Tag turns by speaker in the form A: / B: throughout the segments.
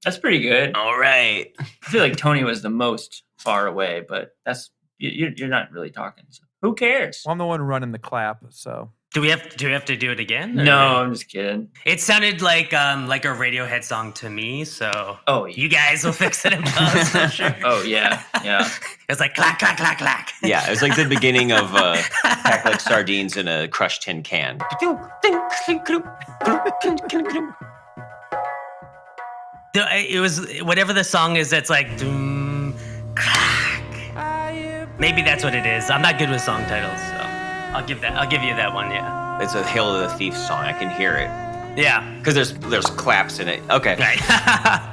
A: That's pretty good.
B: All right.
A: I feel like Tony was the most far away, but you're not really talking. So who cares?
C: Well, I'm the one running the clap, so.
B: Do we have to do it again?
A: No, I'm just kidding.
B: It sounded like a Radiohead song to me, so you
A: yeah.
B: guys will fix it in post, I'm sure.
A: Oh yeah.
B: It's like clack, clack, clack, clack.
D: Yeah, it was like the beginning of pack like sardines in a crushed tin can.
B: It was whatever the song is that's like doom, crack. Maybe that's what it is. I'm not good with song titles, so I'll give you that one, yeah.
D: It's a Hail to the Thief song. I can hear it.
B: Yeah.
D: Because there's claps in it. Okay.
B: Right.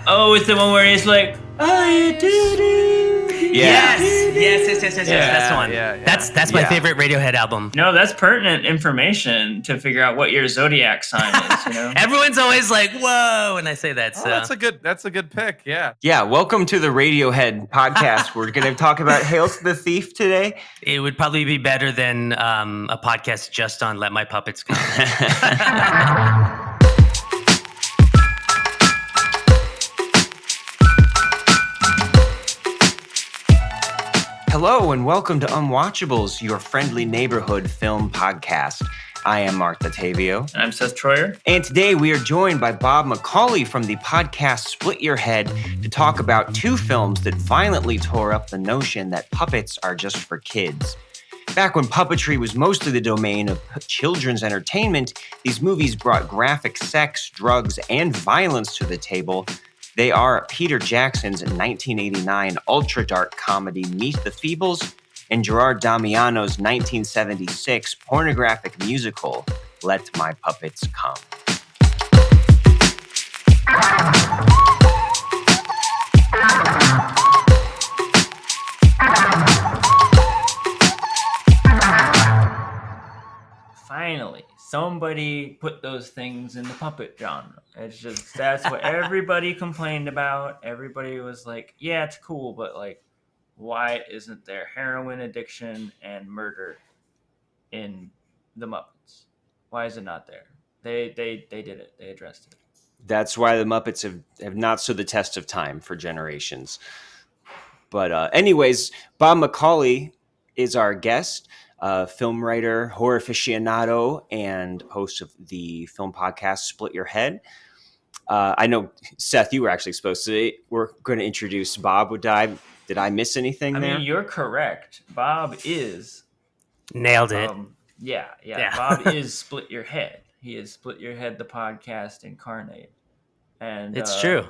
A: Oh, it's the one where he's like, I did it.
B: Yes. That's the one.
C: Yeah.
B: That's my favorite Radiohead album.
A: No, that's pertinent information to figure out what your zodiac sign is, you know?
B: Everyone's always like, whoa, when I say that. So
C: that's a good pick, yeah.
D: Yeah, welcome to the Radiohead podcast. We're going to talk about Hail to the Thief today.
B: It would probably be better than a podcast just on Let My Puppets Come.
D: Hello and welcome to Unwatchables, your friendly neighborhood film podcast. I am Marc Dottavio.
A: And I'm Seth Troyer.
D: And today we are joined by Bob McCully from the podcast Split Your Head to talk about two films that violently tore up the notion that puppets are just for kids. Back when puppetry was mostly the domain of children's entertainment, these movies brought graphic sex, drugs, and violence to the table. They are Peter Jackson's 1989 ultra-dark comedy Meet the Feebles and Gerard Damiano's 1976 pornographic musical Let My Puppets Come.
A: Finally, somebody put those things in the puppet genre. That's what everybody complained about. Everybody was like, yeah, it's cool, but like, why isn't there heroin addiction and murder in the Muppets? Why is it not there? They did it. They addressed it.
D: That's why the Muppets have not stood the test of time for generations. But anyways, Bob McCully is our guest. Film writer, horror aficionado, and host of the film podcast Split Your Head. I know, Seth, you were actually supposed to. We're going to introduce Bob. Did I miss anything there?
A: I mean, you're correct. Bob is...
B: Nailed it.
A: Yeah. Bob is Split Your Head. He is Split Your Head, the podcast incarnate. And
B: it's true.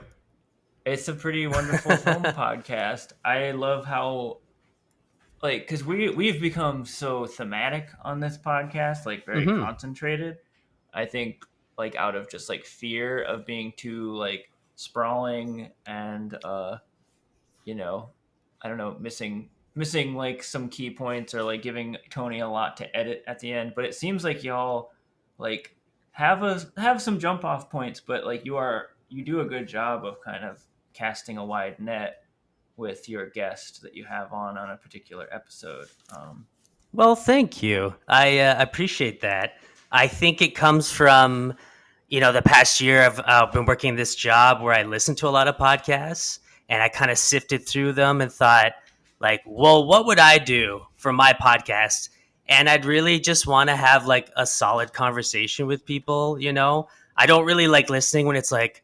A: It's a pretty wonderful film podcast. I love how... like, because we've become so thematic on this podcast, like very concentrated. I think like out of just like fear of being too like sprawling and I don't know, missing like some key points or like giving Tony a lot to edit at the end. But it seems like y'all like have some jump off points, but like you do a good job of kind of casting a wide net with your guest that you have on a particular episode.
B: Well, thank you. I appreciate that. I think it comes from, the past year I've been working this job where I listen to a lot of podcasts and I kind of sifted through them and thought like, well, what would I do for my podcast? And I'd really just want to have like a solid conversation with people. I don't really like listening when it's like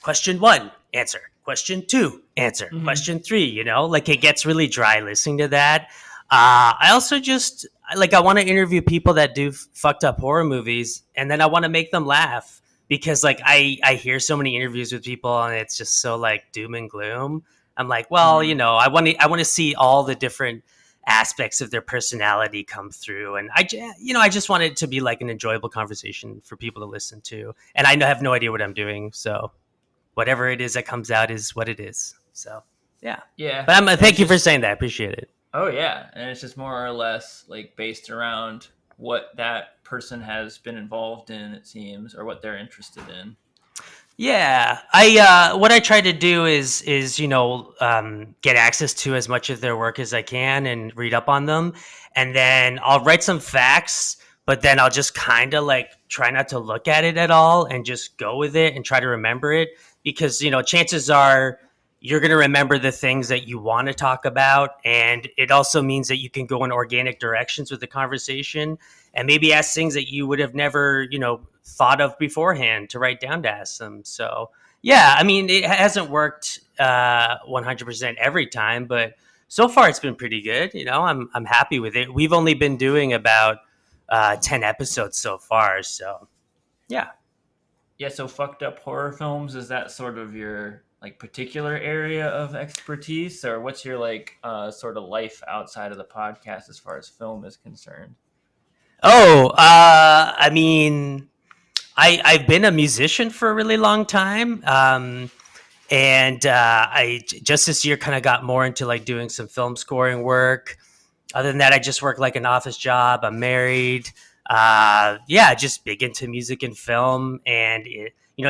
B: question 1, answer. Question 2, answer. Mm-hmm. Question 3, like it gets really dry listening to that. I also just I want to interview people that do fucked up horror movies, and then I want to make them laugh because like I hear so many interviews with people and it's just so like doom and gloom. I'm like, well, I want to see all the different aspects of their personality come through, and I just want it to be like an enjoyable conversation for people to listen to. And I have no idea what I'm doing, so. Whatever it is that comes out is what it is. So, yeah.
A: Yeah.
B: But thank you for saying that. I appreciate it.
A: Oh, yeah. And it's just more or less like based around what that person has been involved in, it seems, or what they're interested in.
B: Yeah. What I try to do is get access to as much of their work as I can and read up on them. And then I'll write some facts, but then I'll just kind of like try not to look at it at all and just go with it and try to remember it. because, chances are you're going to remember the things that you want to talk about. And it also means that you can go in organic directions with the conversation and maybe ask things that you would have never, thought of beforehand to write down to ask them. So, yeah, I mean, it hasn't worked 100% every time, but so far it's been pretty good. I'm happy with it. We've only been doing about 10 episodes so far. So, yeah.
A: Yeah, so fucked up horror films, is that sort of your like particular area of expertise, or what's your like sort of life outside of the podcast as far as film is concerned?
B: Oh, I mean, I've been a musician for a really long time. And I just this year kind of got more into like doing some film scoring work. Other than that, I just work like an office job. I'm married. Just big into music and film, and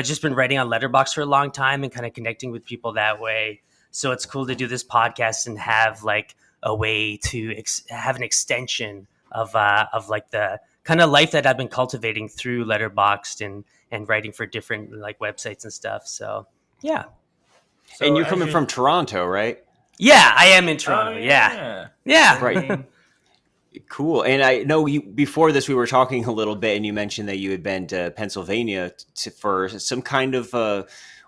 B: just been writing on Letterboxd for a long time and kind of connecting with people that way. So it's cool to do this podcast and have like a way to have an extension of like the kind of life that I've been cultivating through Letterboxd and writing for different like websites and stuff. So yeah.
A: So
D: And you're
A: as
D: coming from Toronto, right?
B: Yeah, I am in Toronto.
A: Oh,
B: Yeah.
D: Right. Cool. And I know before this, we were talking a little bit, and you mentioned that you had been to Pennsylvania for some kind of,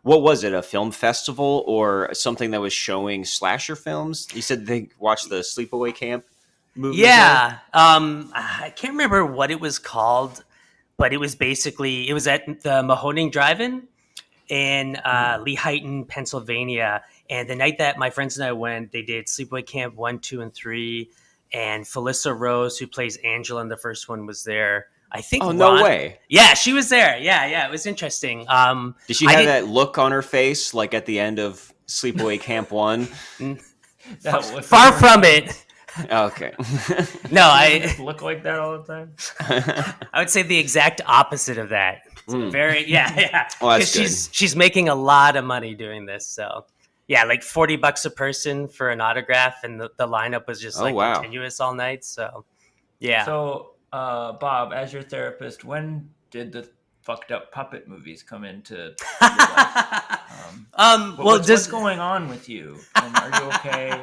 D: what was it, a film festival or something that was showing slasher films? You said they watched the Sleepaway Camp movie.
B: Yeah. I can't remember what it was called, but it was at the Mahoning Drive-In in Lehighton, Pennsylvania. And the night that my friends and I went, they did Sleepaway Camp 1, 2, and 3. And Felissa Rose, who plays Angela in the first one, was there. I think.
D: Oh, no way.
B: Yeah, she was there. Yeah. It was interesting.
D: Did she have that look on her face like at the end of Sleepaway Camp 1?
B: Far from it.
D: Okay.
B: No, I
A: look like that all the time.
B: I would say the exact opposite of that. Very, yeah.
D: Well, that's good.
B: She's making a lot of money doing this, so yeah, like $40 a person for an autograph, and the lineup was just continuous all night. So yeah.
A: So Bob, as your therapist, when did the fucked up puppet movies come into your life? What's going on with you? Are you okay?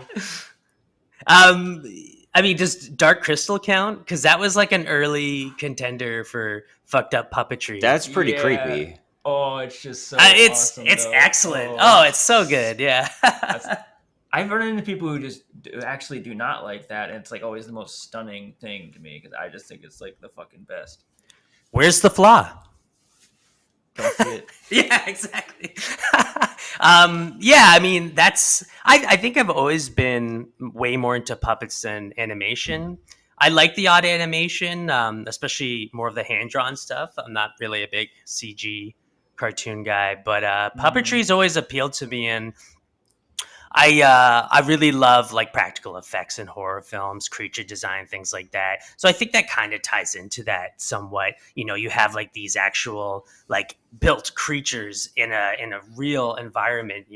B: I mean, does Dark Crystal count? Because that was like an early contender for fucked up puppetry.
D: That's pretty creepy.
A: Oh, it's just so
B: awesome, it's excellent. Oh, it's so good. Yeah.
A: I've run into people who just actually do not like that, and it's like always the most stunning thing to me because I just think it's like the fucking best.
B: Where's the flaw?
A: Don't see it.
B: Yeah, exactly. I mean, I think I've always been way more into puppets than animation. I like the odd animation, especially more of the hand-drawn stuff. I'm not really a big CG cartoon guy, but puppetry's always appealed to me, and I really love like practical effects in horror films, creature design, things like that. So I think that kind of ties into that somewhat. You have like these actual like built creatures in a real environment.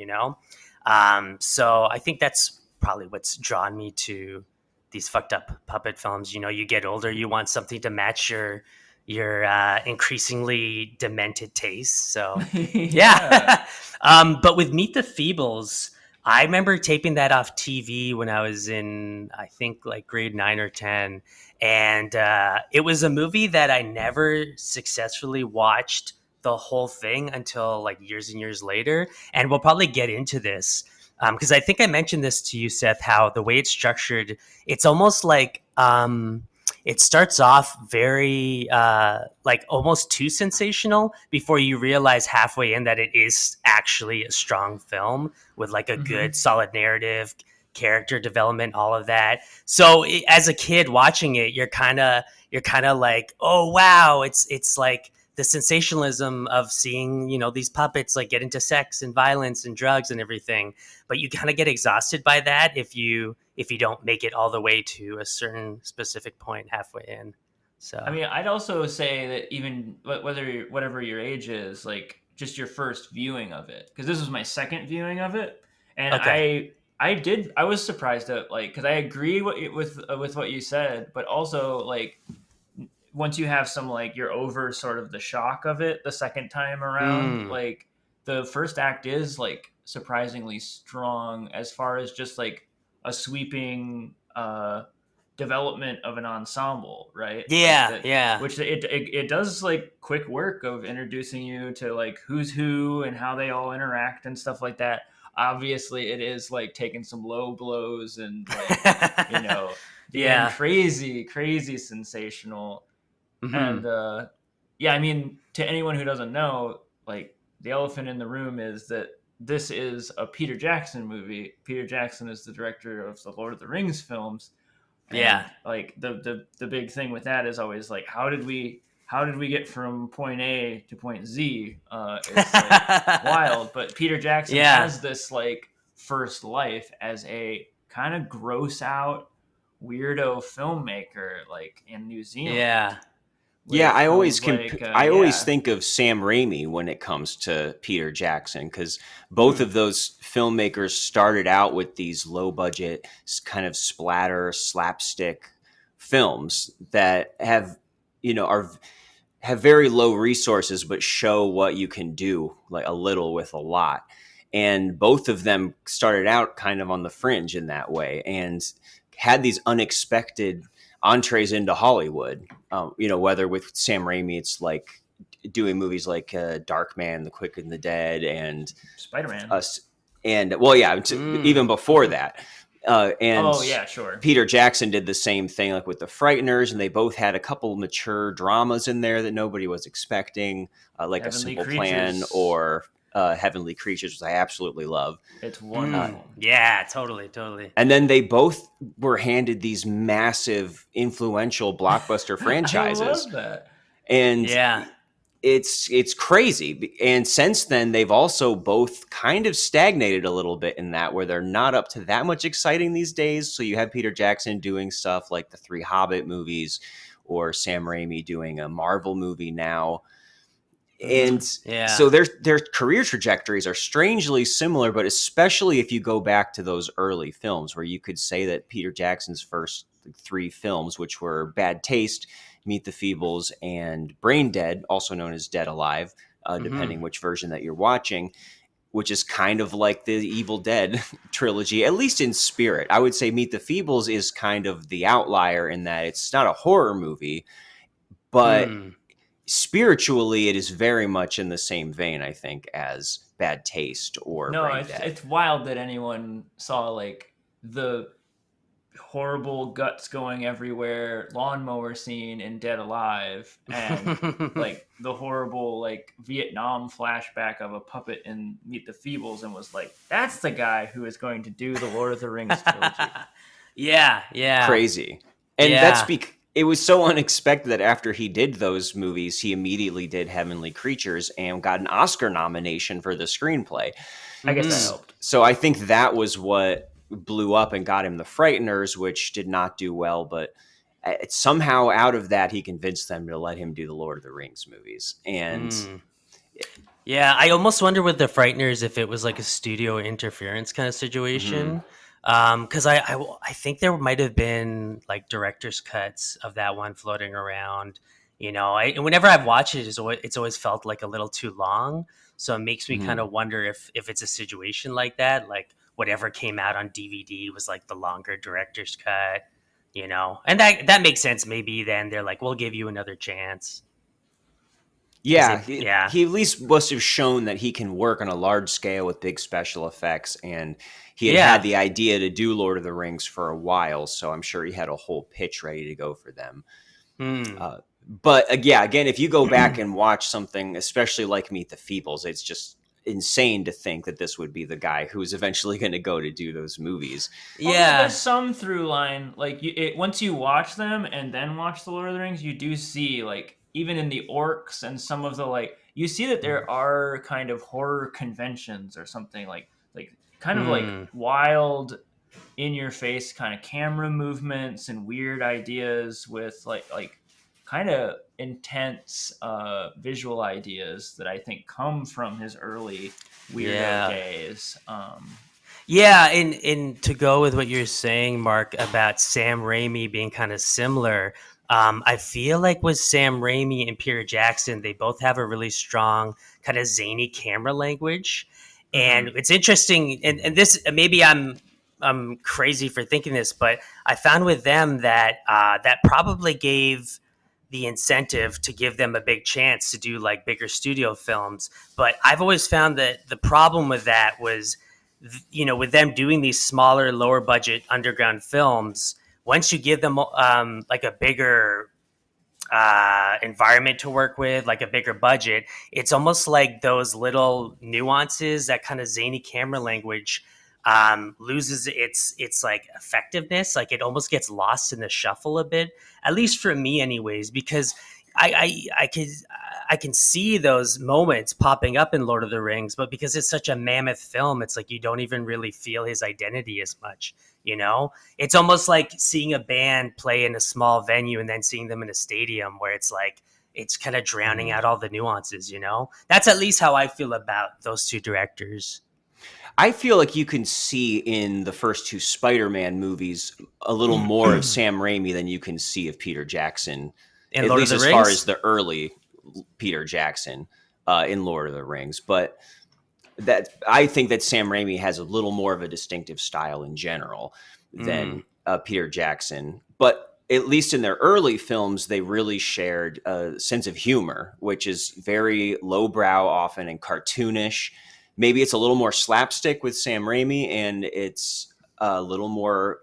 B: So I think that's probably what's drawn me to these fucked up puppet films. You get older, you want something to match your increasingly demented tastes. So yeah. But with Meet the Feebles, I remember taping that off TV when I was in, I think, like grade 9 or 10. And it was a movie that I never successfully watched the whole thing until like years and years later. And we'll probably get into this because I think I mentioned this to you, Seth, how the way it's structured, it's almost like it starts off very like almost too sensational before you realize halfway in that it is actually a strong film with like a good solid narrative, character development, all of that. So as a kid watching it, you're kind of like, oh wow, it's like the sensationalism of seeing these puppets like get into sex and violence and drugs and everything, but you kind of get exhausted by that if you don't make it all the way to a certain specific point halfway in. So
A: I mean, I'd also say that even whatever your age is, like just your first viewing of it, because this was my second viewing of it, and
B: okay.
A: I was surprised at like, because I agree with what you said, but also like once you have some like you're over sort of the shock of it the second time around, like the first act is like surprisingly strong as far as just like a sweeping development of an ensemble, right?
B: Yeah,
A: Like that,
B: yeah.
A: which it does like quick work of introducing you to like who's who and how they all interact and stuff like that. Obviously, it is like taking some low blows and like being
B: Yeah.
A: crazy sensational. And yeah, I mean, to anyone who doesn't know, like the elephant in the room is that this is a Peter Jackson movie. Peter Jackson is the director of the Lord of the Rings films. And
B: Yeah.
A: like the big thing with that is always like how did we get from point A to point Z? It's like wild. But Peter Jackson has this like first life as a kind of gross out weirdo filmmaker, like in New Zealand.
B: Yeah.
D: Yeah, I always
A: I
D: always think of Sam Raimi when it comes to Peter Jackson, because both of those filmmakers started out with these low budget kind of splatter slapstick films that have very low resources but show what you can do, like a little with a lot. And both of them started out kind of on the fringe in that way and had these unexpected entrees into Hollywood. Whether with Sam Raimi, it's like doing movies like Darkman, The Quick and the Dead, and
A: Spider-Man.
D: Even before that.
A: Sure.
D: Peter Jackson did the same thing, like with The Frighteners, and they both had a couple mature dramas in there that nobody was expecting, like A Simple Plan or Heavenly Creatures, which I absolutely love.
A: It's wonderful.
B: Yeah, totally.
D: And then they both were handed these massive, influential blockbuster franchises.
A: I love that.
D: And it's crazy. And since then, they've also both kind of stagnated a little bit in that, where they're not up to that much exciting these days. So you have Peter Jackson doing stuff like the 3 Hobbit movies, or Sam Raimi doing a Marvel movie now. And so their career trajectories are strangely similar, but especially if you go back to those early films, where you could say that Peter Jackson's first 3 films, which were Bad Taste, Meet the Feebles, and Brain Dead, also known as Dead Alive, depending which version that you're watching, which is kind of like the Evil Dead trilogy, at least in spirit. I would say Meet the Feebles is kind of the outlier in that it's not a horror movie, but spiritually it is very much in the same vein, I think, as Bad Taste or Brain Dead.
A: It's wild that anyone saw like the horrible guts going everywhere lawnmower scene in Dead Alive and like the horrible like Vietnam flashback of a puppet in Meet the Feebles, and was like, that's the guy who is going to do the Lord of the Rings trilogy.
B: Yeah.
D: Crazy. And that's because it was so unexpected that after he did those movies, he immediately did Heavenly Creatures and got an Oscar nomination for the screenplay.
A: I guess that helped.
D: So I think that was what blew up and got him The Frighteners, which did not do well. But somehow out of that, he convinced them to let him do the Lord of the Rings movies. And
B: yeah, I almost wonder with The Frighteners if it was like a studio interference kind of situation. Because I think there might have been like director's cuts of that one floating around, and whenever I've watched it, it's always felt like a little too long. So it makes me kind of wonder if it's a situation like that, like whatever came out on DVD was like the longer director's cut, and that makes sense. Maybe then they're like, we'll give you another chance. He at
D: least must have shown that he can work on a large scale with big special effects, and he had the idea to do Lord of the Rings for a while, so I'm sure he had a whole pitch ready to go for them. But again, if you go back and watch something, especially like Meet the Feebles, it's just insane to think that this would be the guy who's eventually going to go to do those movies.
A: There's some through line, like once you watch them and then watch the Lord of the Rings, you do see like, even in the orcs and some of the like, you see that there are kind of horror conventions or something like kind of like wild, in your face kind of camera movements and weird ideas with like kind of intense visual ideas that I think come from his early weirdo days.
B: And to go with what you're saying, Mark, about Sam Raimi being kind of similar. I feel like with Sam Raimi and Peter Jackson, they both have a really strong kind of zany camera language. And it's interesting, and this maybe I'm crazy for thinking this, but I found with them that that probably gave the incentive to give them a big chance to do like bigger studio films. But I've always found that the problem with that was, with them doing these smaller, lower budget underground films, once you give them like a bigger environment to work with, like a bigger budget, it's almost like those little nuances, that kind of zany camera language loses its like effectiveness. Like it almost gets lost in the shuffle a bit, at least for me anyways, because I can see those moments popping up in Lord of the Rings, but because it's such a mammoth film, it's like you don't even really feel his identity as much. It's almost like seeing a band play in a small venue and then seeing them in a stadium, where it's like it's kind of drowning out all the nuances. That's at least how I feel about those two directors.
D: I feel like you can see in the first two Spider-Man movies a little more of Sam Raimi than you can see of Peter Jackson,
B: In
D: at
B: Lord
D: least
B: of the
D: as far
B: Rings?
D: as the early Peter Jackson in Lord of the Rings. But that I think that Sam Raimi has a little more of a distinctive style in general than Peter Jackson. But at least in their early films, they really shared a sense of humor, which is very lowbrow often and cartoonish. Maybe it's a little more slapstick with Sam Raimi, and it's a little more,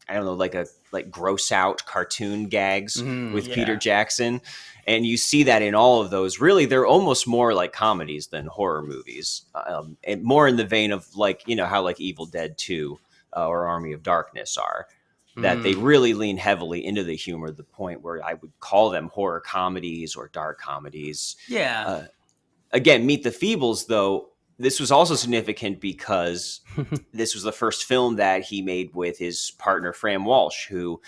D: I don't know, like gross out cartoon gags with Peter Jackson. And you see that in all of those. Really, they're almost more like comedies than horror movies, and more in the vein of like, how like Evil Dead 2 or Army of Darkness are. That they really lean heavily into the humor, to the point where I would call them horror comedies or dark comedies.
B: Yeah.
D: Again, Meet the Feebles, though, this was also significant because this was the first film that he made with his partner, Fran Walsh, who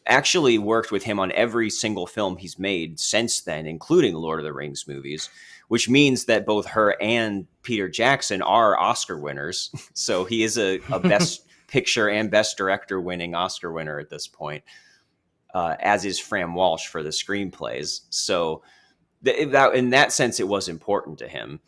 D: actually worked with him on every single film he's made since then, including Lord of the Rings movies, which means that both her and Peter Jackson are Oscar winners. So he is a Best Picture and Best Director winning Oscar winner at this point, as is Fran Walsh for the screenplays. So that in that sense, it was important to him.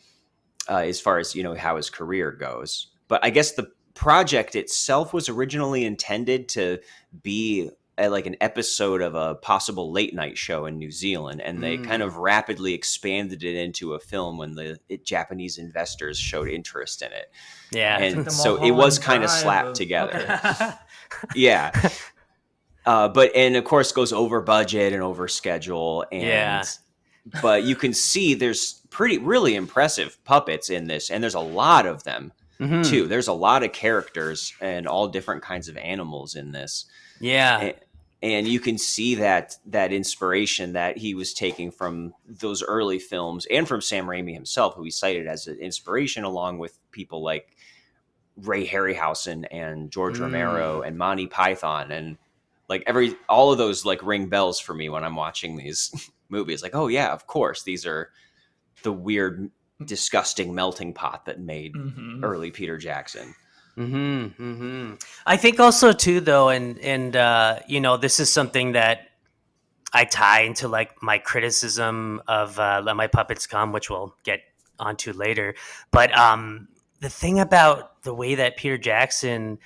D: As far as how his career goes. But I guess the project itself was originally intended to be like an episode of a possible late night show in New Zealand, and they kind of rapidly expanded it into a film when the Japanese investors showed interest in it.
B: Yeah.
D: And so it was kind of slapped together. Yeah. But of course goes over budget and over schedule, and but you can see there's really impressive puppets in this, and there's a lot of them too. There's a lot of characters and all different kinds of animals in this.
B: Yeah.
D: And you can see that inspiration that he was taking from those early films and from Sam Raimi himself, who he cited as an inspiration, along with people like Ray Harryhausen and George Romero and Monty Python, and like all of those like ring bells for me when I'm watching these movies. Like, oh yeah, of course, these are the weird, disgusting melting pot that made early Peter Jackson.
B: I think also too, though, and this is something that I tie into like my criticism of Let My Puppets Come, which we'll get onto later. But the thing about the way that Peter Jackson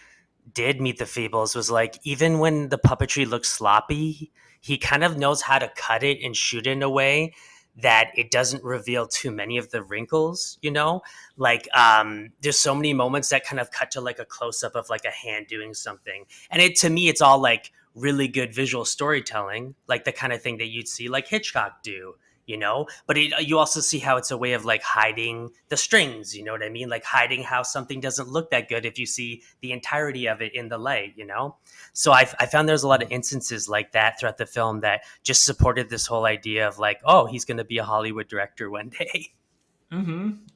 B: did Meet the Feebles was like, even when the puppetry looks sloppy, he kind of knows how to cut it and shoot it in a way that it doesn't reveal too many of the wrinkles, like there's so many moments that kind of cut to like a close-up of like a hand doing something, and to me it's all like really good visual storytelling, like the kind of thing that you'd see like Hitchcock do, but you also see how it's a way of like hiding the strings, you know what I mean, like hiding how something doesn't look that good if you see the entirety of it in the light, so I found there's a lot of instances like that throughout the film that just supported this whole idea of like, oh, he's going to be a Hollywood director one day.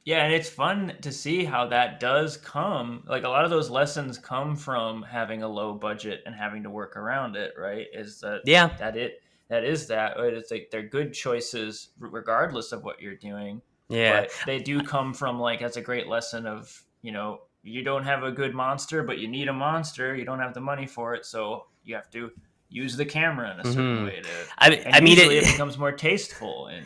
A: Yeah, and it's fun to see how that does come. Like a lot of those lessons come from having a low budget and having to work around it, right? Is that right? It's like they're good choices regardless of what you're doing.
B: Yeah.
A: But they do come from like, that's a great lesson of, you don't have a good monster, but you need a monster. You don't have the money for it, so you have to use the camera in a certain way to.
B: I mean,
A: usually it becomes more tasteful, and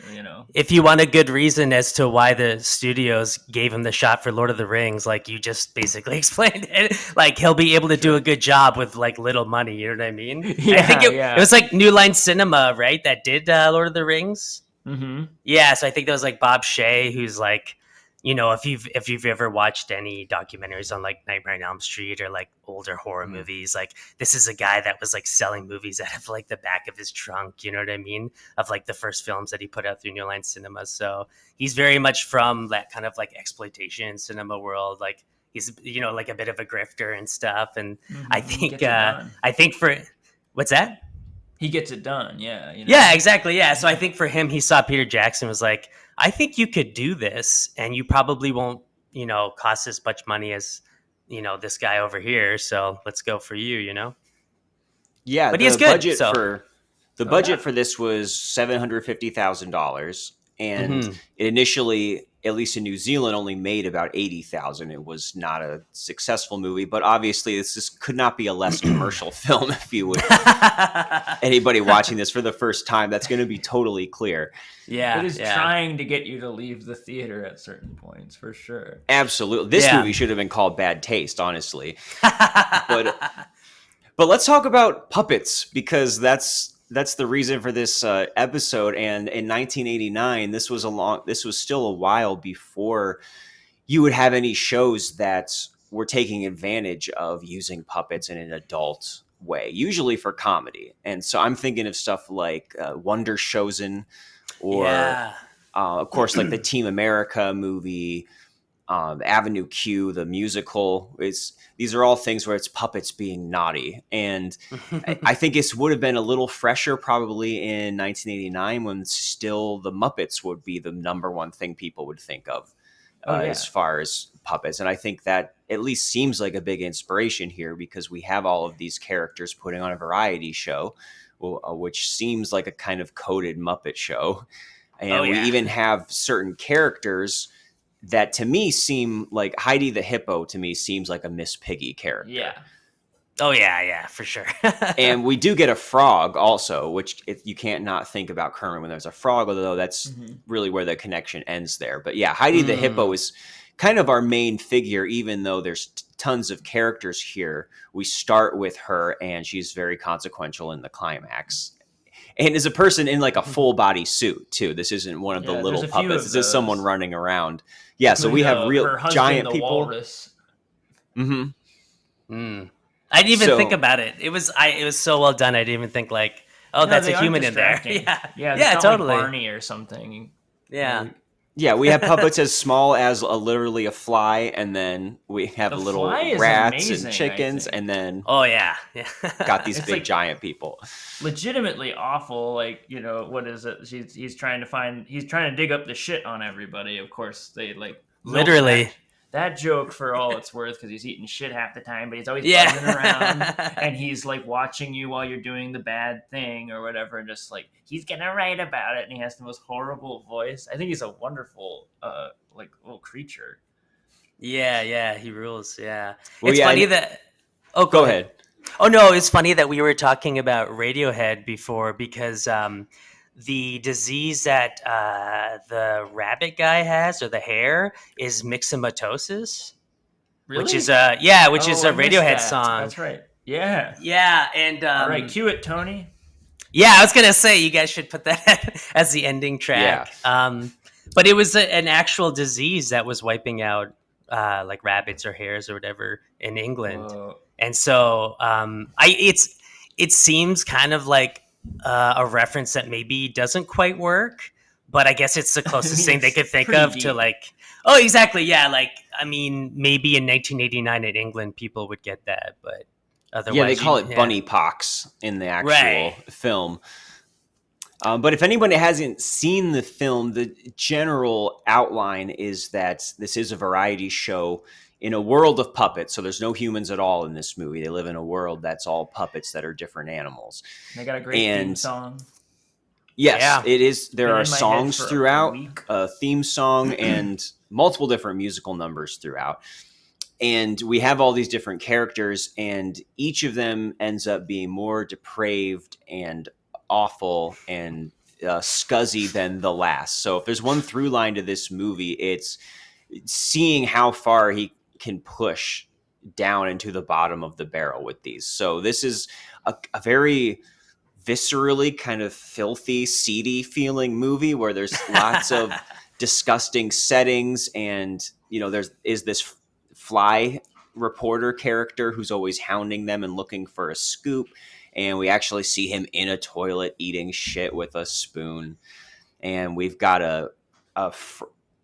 B: if you want a good reason as to why the studios gave him the shot for Lord of the Rings, like you just basically explained it, like he'll be able to do a good job with like little money. You know what I mean? I think it was like New Line Cinema, right? That did Lord of the Rings.
A: Mm-hmm.
B: Yeah, so I think that was like Bob Shea, who's like, if you've ever watched any documentaries on like Nightmare on Elm Street or like older horror movies, like this is a guy that was like selling movies out of like the back of his trunk, you know what I mean? Of like the first films that he put out through New Line Cinema. So he's very much from that kind of like exploitation cinema world. Like he's, like a bit of a grifter and stuff. And I think for, what's that?
A: He gets it done. Yeah.
B: Yeah, exactly. Yeah. So I think for him, he saw Peter Jackson was like, I think you could do this and you probably won't, cost as much money as, this guy over here. So let's go for you,
D: Yeah.
B: But he's good.
D: The budget for this was $750,000. And it initially, at least in New Zealand, only made about 80,000. It was not a successful movie, but obviously this could not be a less commercial film. If you would, anybody watching this for the first time, that's going to be totally clear.
B: Yeah,
A: it is trying to get you to leave the theater at certain points, for sure.
D: Absolutely, this movie should have been called Bad Taste, honestly. But let's talk about puppets, because that's the reason for this episode. And in 1989, this was still a while before you would have any shows that were taking advantage of using puppets in an adult way, usually for comedy. And so I'm thinking of stuff like Wonder Chosen, or of course, like the Team America movie, Avenue Q, the musical. These are all things where it's puppets being naughty. And I think it would have been a little fresher probably in 1989, when still the Muppets would be the number one thing people would think of as far as puppets. And I think that at least seems like a big inspiration here, because we have all of these characters putting on a variety show, which seems like a kind of coded Muppet show. And we even have certain characters that to me seem like Heidi the Hippo. To me seems like a Miss Piggy character.
A: Yeah.
B: Oh yeah, for sure.
D: And we do get a frog also, which you can't not think about Kermit when there's a frog, although that's really where the connection ends there. But yeah, Heidi the Hippo is kind of our main figure, even though there's tons of characters here. We start with her, and she's very consequential in the climax. And is a person in like a full body suit too. This isn't one of the little puppets. This is someone running around. Yeah, so we have real giant people.
A: Walrus.
B: I didn't even think about it. It was so well done. I didn't even think like, that's a human in there. Yeah,
A: totally. Like Barney or something.
B: Yeah.
D: Yeah, we have puppets as small as literally a fly, and then we have little rats and chickens, and then got these big giant people.
A: Legitimately awful, like, what is it? He's trying to dig up the shit on everybody. Of course, they like
B: literally
A: that joke for all it's worth, because he's eating shit half the time, but he's always buzzing around, and he's like watching you while you're doing the bad thing or whatever, and just like he's gonna write about it, and he has the most horrible voice. I think he's a wonderful like little creature.
B: Yeah, he rules. Yeah,
D: well,
B: it's funny that. Oh, go ahead. Oh no, it's funny that we were talking about Radiohead before, because the disease that the rabbit guy has, or the hare, is myxomatosis.
A: Really?
B: Which is a Radiohead song.
A: That's right. Yeah.
B: Yeah, and
A: all right, cue it, Tony.
B: Yeah, I was gonna say you guys should put that as the ending track. Yeah. But it was an actual disease that was wiping out like rabbits or hares or whatever in England. Whoa. And so it seems kind of like a reference that maybe doesn't quite work, but I guess it's the closest thing they could think of to like, oh, exactly. Yeah. Like, I mean, maybe in 1989 in England, people would get that, but otherwise.
D: Yeah, they call it bunny pox in the actual film. But if anyone hasn't seen the film, the general outline is that this is a variety show in a world of puppets. So there's no humans at all in this movie. They live in a world that's all puppets that are different animals.
A: They got a great theme song.
D: Yes, it is. There are songs throughout, a theme song, and multiple different musical numbers throughout. And we have all these different characters, and each of them ends up being more depraved and awful and scuzzy than the last. So if there's one through line to this movie, it's seeing how far he can push down into the bottom of the barrel with these. So this is a very viscerally kind of filthy, seedy feeling movie where there's lots of disgusting settings, and there's this fly reporter character who's always hounding them and looking for a scoop, and we actually see him in a toilet eating shit with a spoon. And we've got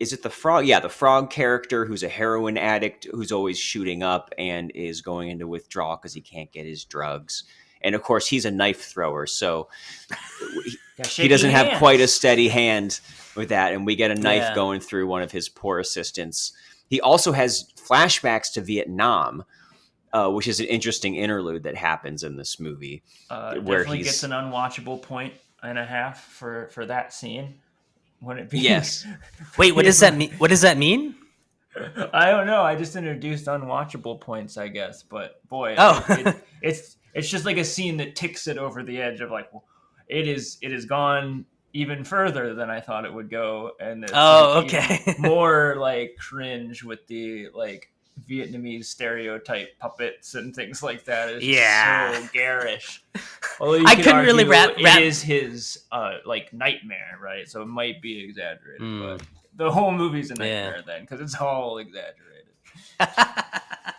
D: is it the frog? Yeah, the frog character who's a heroin addict who's always shooting up and is going into withdrawal because he can't get his drugs. And of course, he's a knife thrower, so he doesn't have quite a steady hand with that. And we get a knife going through one of his poor assistants. He also has flashbacks to Vietnam, which is an interesting interlude that happens in this movie.
A: Where he gets an unwatchable 1.5 for that scene. When it be
D: yes.
B: Wait, what does that mean? What does that mean?
A: I don't know. I just introduced unwatchable points, I guess. But boy, it's just like a scene that ticks it over the edge of like, it is gone even further than I thought it would go, and it's
B: okay,
A: more like cringe with the like Vietnamese stereotype puppets and things like that. It's so garish. Although
B: I couldn't really wrap.
A: It is his like nightmare, right? So it might be exaggerated, but the whole movie's a nightmare then because it's all exaggerated.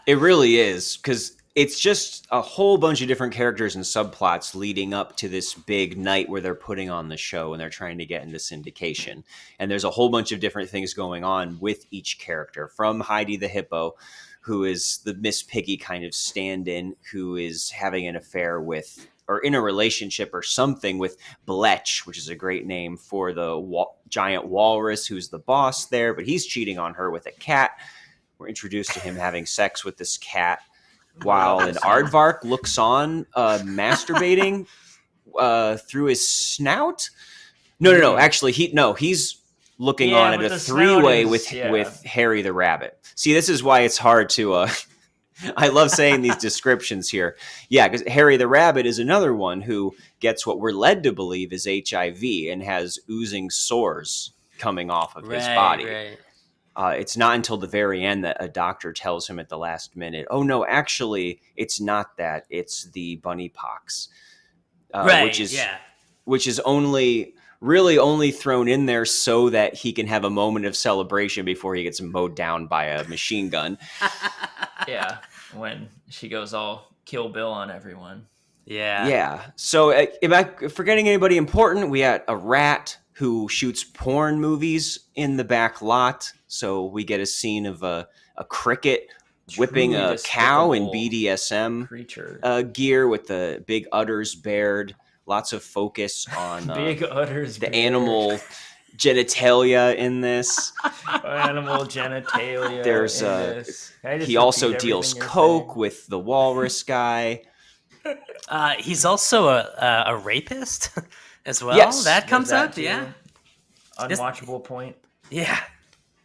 D: It really is, because it's just a whole bunch of different characters and subplots leading up to this big night where they're putting on the show and they're trying to get into syndication. And there's a whole bunch of different things going on with each character, from Heidi the Hippo, who is the Miss Piggy kind of stand-in, who is having an affair with, or in a relationship or something with Bletch, which is a great name for the giant walrus who's the boss there, but he's cheating on her with a cat. We're introduced to him having sex with this cat, while an aardvark looks on, masturbating through his snout. No. Actually, he's looking on at a three-way with Harry the rabbit. See, this is why it's hard to. I love saying these descriptions here. Yeah, because Harry the rabbit is another one who gets what we're led to believe is HIV and has oozing sores coming off of his body.
B: Right.
D: It's not until the very end that a doctor tells him at the last minute, oh, no, actually, it's not that. It's the bunny pox. Which is only thrown in there so that he can have a moment of celebration before he gets mowed down by a machine gun.
A: Yeah, when she goes all Kill Bill on everyone.
D: Yeah. So am I forgetting anybody important? We had a rat who shoots porn movies in the back lot. So we get a scene of a cricket whipping a cow in BDSM gear with the big udders bared. Lots of focus on
A: big udders
D: the animal genitalia in this.
A: Animal genitalia.
D: There's he also deals coke with the walrus guy.
B: He's also a rapist as well.
D: Yes,
B: that comes up.
A: Too.
B: Yeah.
A: Unwatchable point.
B: Yeah.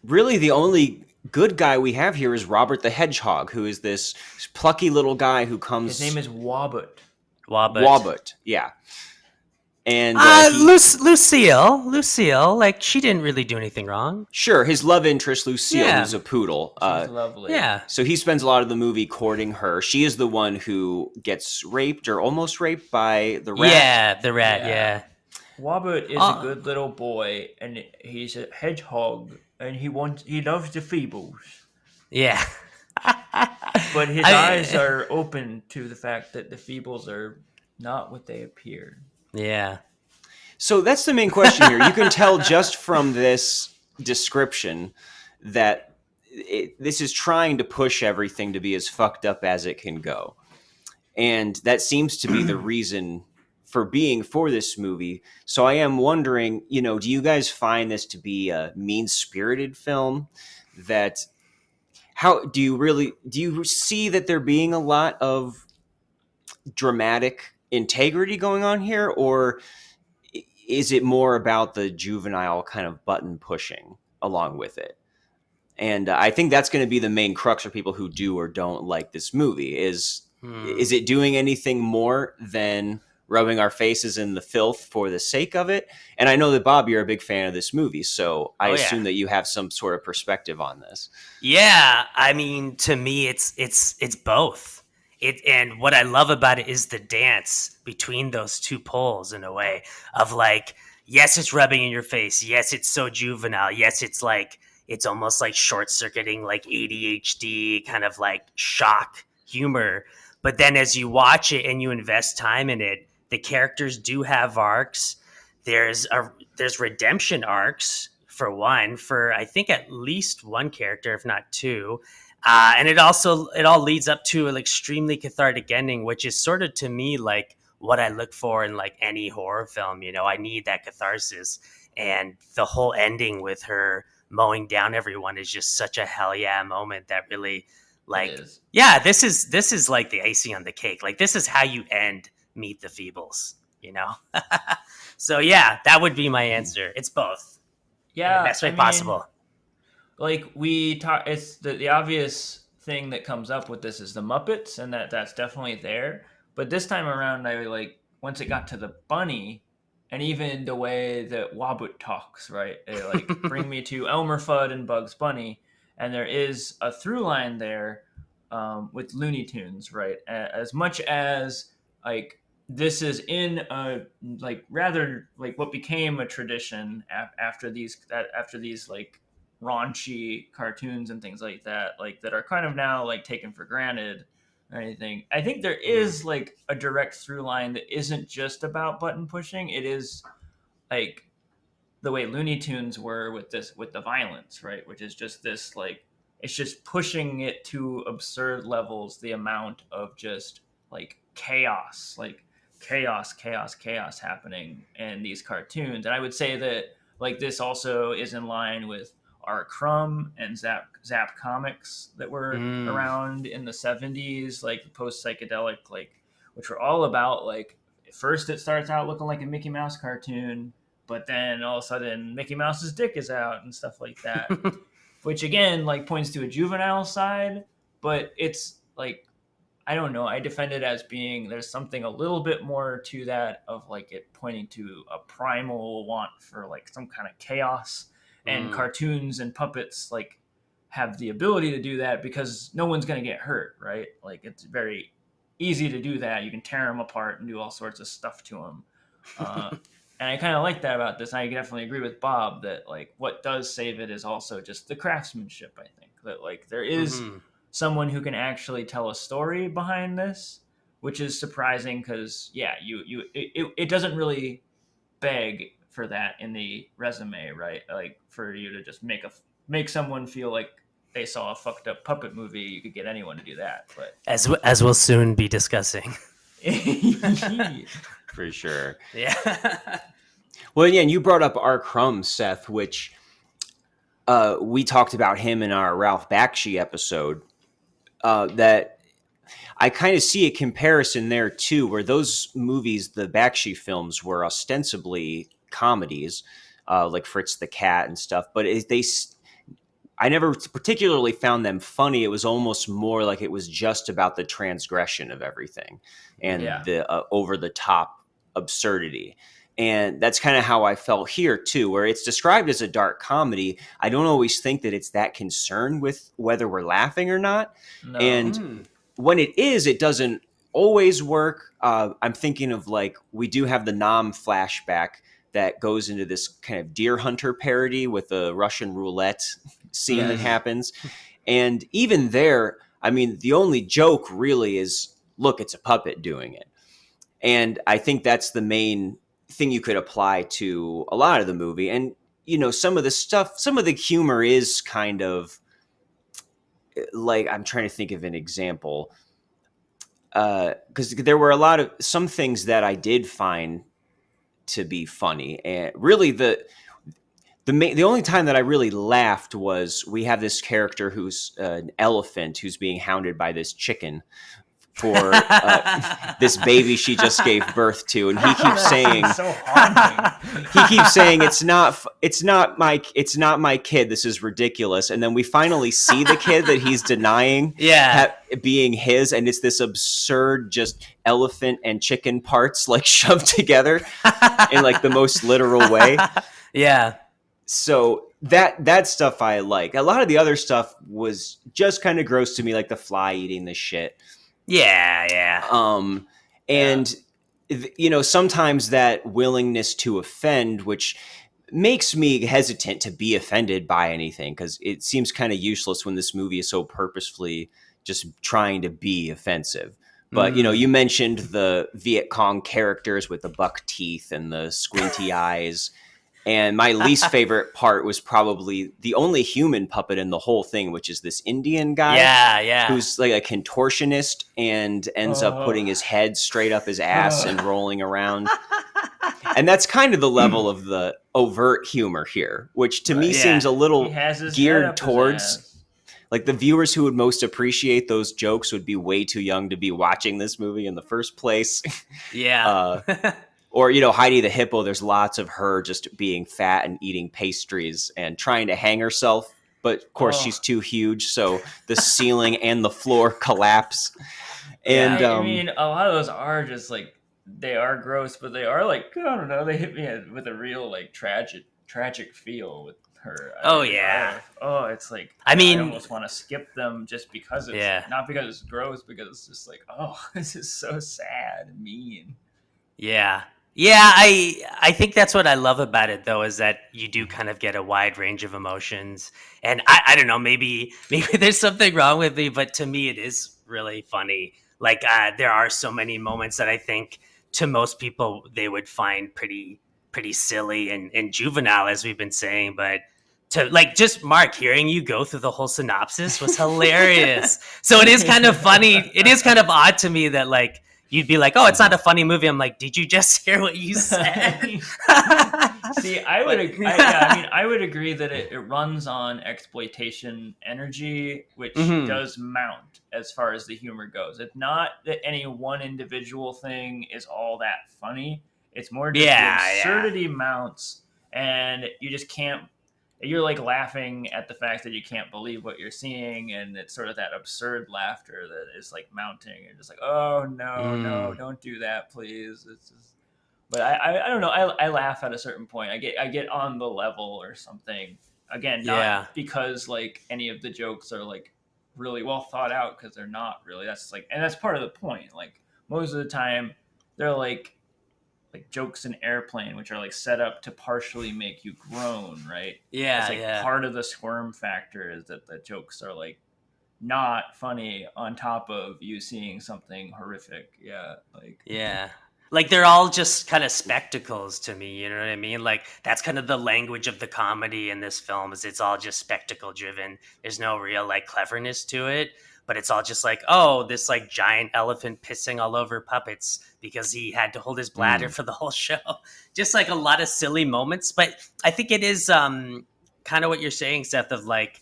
D: Really, the only good guy we have here is Robert the Hedgehog, who is this plucky little guy who comes.
A: His name is Wobbut.
D: Wobbut, yeah. And
B: Lucille, like she didn't really do anything wrong.
D: Sure, his love interest Lucille, who's a poodle.
A: She's lovely.
B: Yeah.
D: So he spends a lot of the movie courting her. She is the one who gets raped or almost raped by the rat.
B: Yeah, the rat. Yeah.
A: Wobbut is a good little boy, and he's a hedgehog, and he loves the feebles.
B: Yeah.
A: But his eyes are open to the fact that the feebles are not what they appear.
B: Yeah.
D: So that's the main question here. You can tell just from this description that this is trying to push everything to be as fucked up as it can go. And that seems to be the reason for this movie. So I am wondering, do you guys find this to be a mean-spirited film? Do you see that there being a lot of dramatic integrity going on here, or is it more about the juvenile kind of button pushing along with it? And I think that's going to be the main crux for people who do or don't like this movie is it doing anything more than rubbing our faces in the filth for the sake of it? And I know that, Bob, you're a big fan of this movie, so I assume that you have some sort of perspective on this.
B: Yeah, I mean, to me, it's both. And what I love about it is the dance between those two poles, in a way of like, yes, it's rubbing in your face. Yes, it's so juvenile. Yes, it's like it's almost like short circuiting, like ADHD kind of like shock humor. But then as you watch it and you invest time in it, the characters do have arcs. There's redemption arcs for one, for I think at least one character, if not two. And it all leads up to an extremely cathartic ending, which is sort of to me like what I look for in like any horror film. You know, I need that catharsis, and the whole ending with her mowing down everyone is just such a hell yeah moment that really like, yeah, this is like the icing on the cake. Like, this is how you end Meet the Feebles, you know? So yeah, that would be my answer. It's both.
A: Yeah,
B: in the best way possible.
A: Like we talk, it's the obvious thing that comes up with this is the Muppets, and that's definitely there. But this time around, I like once it got to the bunny, and even the way that Wobbit talks, right? It like bring me to Elmer Fudd and Bugs Bunny, and there is a through line there with Looney Tunes, right? As much as like this is in a like rather like what became a tradition after these like raunchy cartoons and things like that are kind of now like taken for granted or anything. I think there is like a direct through line that isn't just about button pushing. It is like the way Looney Tunes were with the violence, right? Which is just this like it's just pushing it to absurd levels, the amount of just like chaos happening in these cartoons. And I would say that like this also is in line with R. Crumb and Zap comics that were around in the 70s, like post psychedelic, like which were all about like first it starts out looking like a Mickey Mouse cartoon, but then all of a sudden Mickey Mouse's dick is out and stuff like that. Which again like points to a juvenile side, but it's like I don't know. I defend it as being there's something a little bit more to that of like it pointing to a primal want for like some kind of chaos, and cartoons and puppets like have the ability to do that because no one's going to get hurt, right? Like it's very easy to do that. You can tear them apart and do all sorts of stuff to them. And I kind of like that about this. I definitely agree with Bob that like what does save it is also just the craftsmanship. I think that like there is someone who can actually tell a story behind this, which is surprising because it doesn't really beg for that in the resume, right? Like for you to just make someone feel like they saw a fucked up puppet movie, you could get anyone to do that. But
B: as we'll soon be discussing.
D: For sure.
B: Yeah.
D: Well, yeah, and you brought up R. Crumb, Seth, which we talked about him in our Ralph Bakshi episode. That I kind of see a comparison there too, where those movies, the Bakshi films, were ostensibly comedies, like Fritz the Cat and stuff. But I never particularly found them funny. It was almost more like it was just about the transgression of everything and the over the top absurdity. And that's kind of how I felt here too, where it's described as a dark comedy. I don't always think that it's that concerned with whether we're laughing or not. No. And when it is, it doesn't always work. I'm thinking of like, we do have the Nam flashback that goes into this kind of Deer Hunter parody with the Russian roulette scene that happens. And even there, I mean, the only joke really is, look, it's a puppet doing it. And I think that's the main thing you could apply to a lot of the movie. And, you know, some of the humor is kind of like, I'm trying to think of an example. Because there were some things that I did find to be funny. And really the only time that I really laughed was we have this character who's an elephant who's being hounded by this chicken for this baby she just gave birth to, and he keeps saying,
A: so haunting.
D: he keeps saying it's not my kid. This is ridiculous. And then we finally see the kid that he's denying being his, and it's this absurd just elephant and chicken parts like shoved together in like the most literal way.
B: Yeah.
D: So that stuff I like. A lot of the other stuff was just kind of gross to me, like the fly eating the shit.
B: Yeah.
D: And you know, sometimes that willingness to offend, which makes me hesitant to be offended by anything, because it seems kind of useless when this movie is so purposefully just trying to be offensive. But, you know, you mentioned the Viet Cong characters with the buck teeth and the squinty eyes. And my least favorite part was probably the only human puppet in the whole thing, which is this Indian guy.
B: Yeah.
D: Who's like a contortionist and ends up putting his head straight up his ass and rolling around. And that's kind of the level of the overt humor here, which to me seems a little geared towards, like, the viewers who would most appreciate those jokes would be way too young to be watching this movie in the first place.
B: Yeah.
D: Or, you know, Heidi the Hippo, there's lots of her just being fat and eating pastries and trying to hang herself. But, of course, she's too huge, so the ceiling and the floor collapse. And
A: I mean, a lot of those are just, like, they are gross, but they are, like, I don't know, they hit me with a real, like, tragic feel with her. It's like, I almost want to skip them just because it's, not because it's gross, because it's just like, this is so sad and mean.
B: Yeah, I think that's what I love about it, though, is that you do kind of get a wide range of emotions. And I don't know, maybe there's something wrong with me, but to me it is really funny. Like, there are so many moments that I think to most people they would find pretty silly and juvenile, as we've been saying. But to, like, just Marc, hearing you go through the whole synopsis was hilarious. So it is kind of funny. It is kind of odd to me that, like, you'd be like, oh, it's not a funny movie. I'm like, did you just hear what you said?
A: See, I would agree that it runs on exploitation energy, which does mount as far as the humor goes. It's not that any one individual thing is all that funny. It's more just the absurdity mounts, and you just can't. You're like laughing at the fact that you can't believe what you're seeing, and it's sort of that absurd laughter that is like mounting, and just like, oh no, don't do that, please. It's just, but I don't know. I laugh at a certain point. I get on the level or something. Again, not because like any of the jokes are like really well thought out, because they're not really. That's like, and that's part of the point. Like, most of the time, they're like jokes in Airplane, which are like set up to partially make you groan, right?
B: Yeah,
A: it's like part of the squirm factor is that the jokes are like not funny on top of you seeing something horrific.
B: Like, they're all just kind of spectacles to me, you know what I mean? Like, that's kind of the language of the comedy in this film, is it's all just spectacle driven. There's no real like cleverness to it, but it's all just like, oh, this like giant elephant pissing all over puppets because he had to hold his bladder for the whole show. Just like a lot of silly moments. But I think it is kind of what you're saying, Seth, of like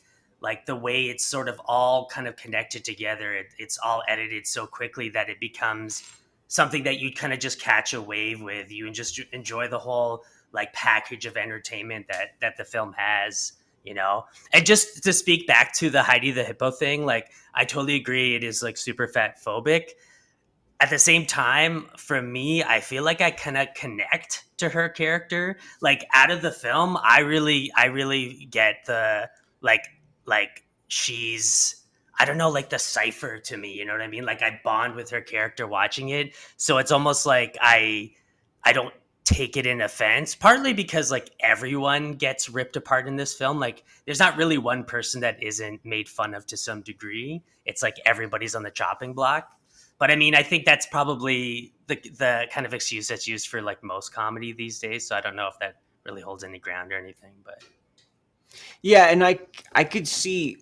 B: the way it's sort of all kind of connected together. It's all edited so quickly that it becomes something that you kind of just catch a wave with. You and just enjoy the whole like package of entertainment that the film has. You know, and just to speak back to the Heidi the Hippo thing, like, I totally agree. It is like super fat phobic. At the same time, for me, I feel like I kind of connect to her character. Like, out of the film, I really get the like she's, I don't know, like the cipher to me. You know what I mean? Like, I bond with her character watching it. So it's almost like I don't take it in offense, partly because like everyone gets ripped apart in this film. Like, there's not really one person that isn't made fun of to some degree. It's like everybody's on the chopping block. But I mean, I think that's probably the kind of excuse that's used for like most comedy these days. So I don't know if that really holds any ground or anything, but
D: yeah. And I could see,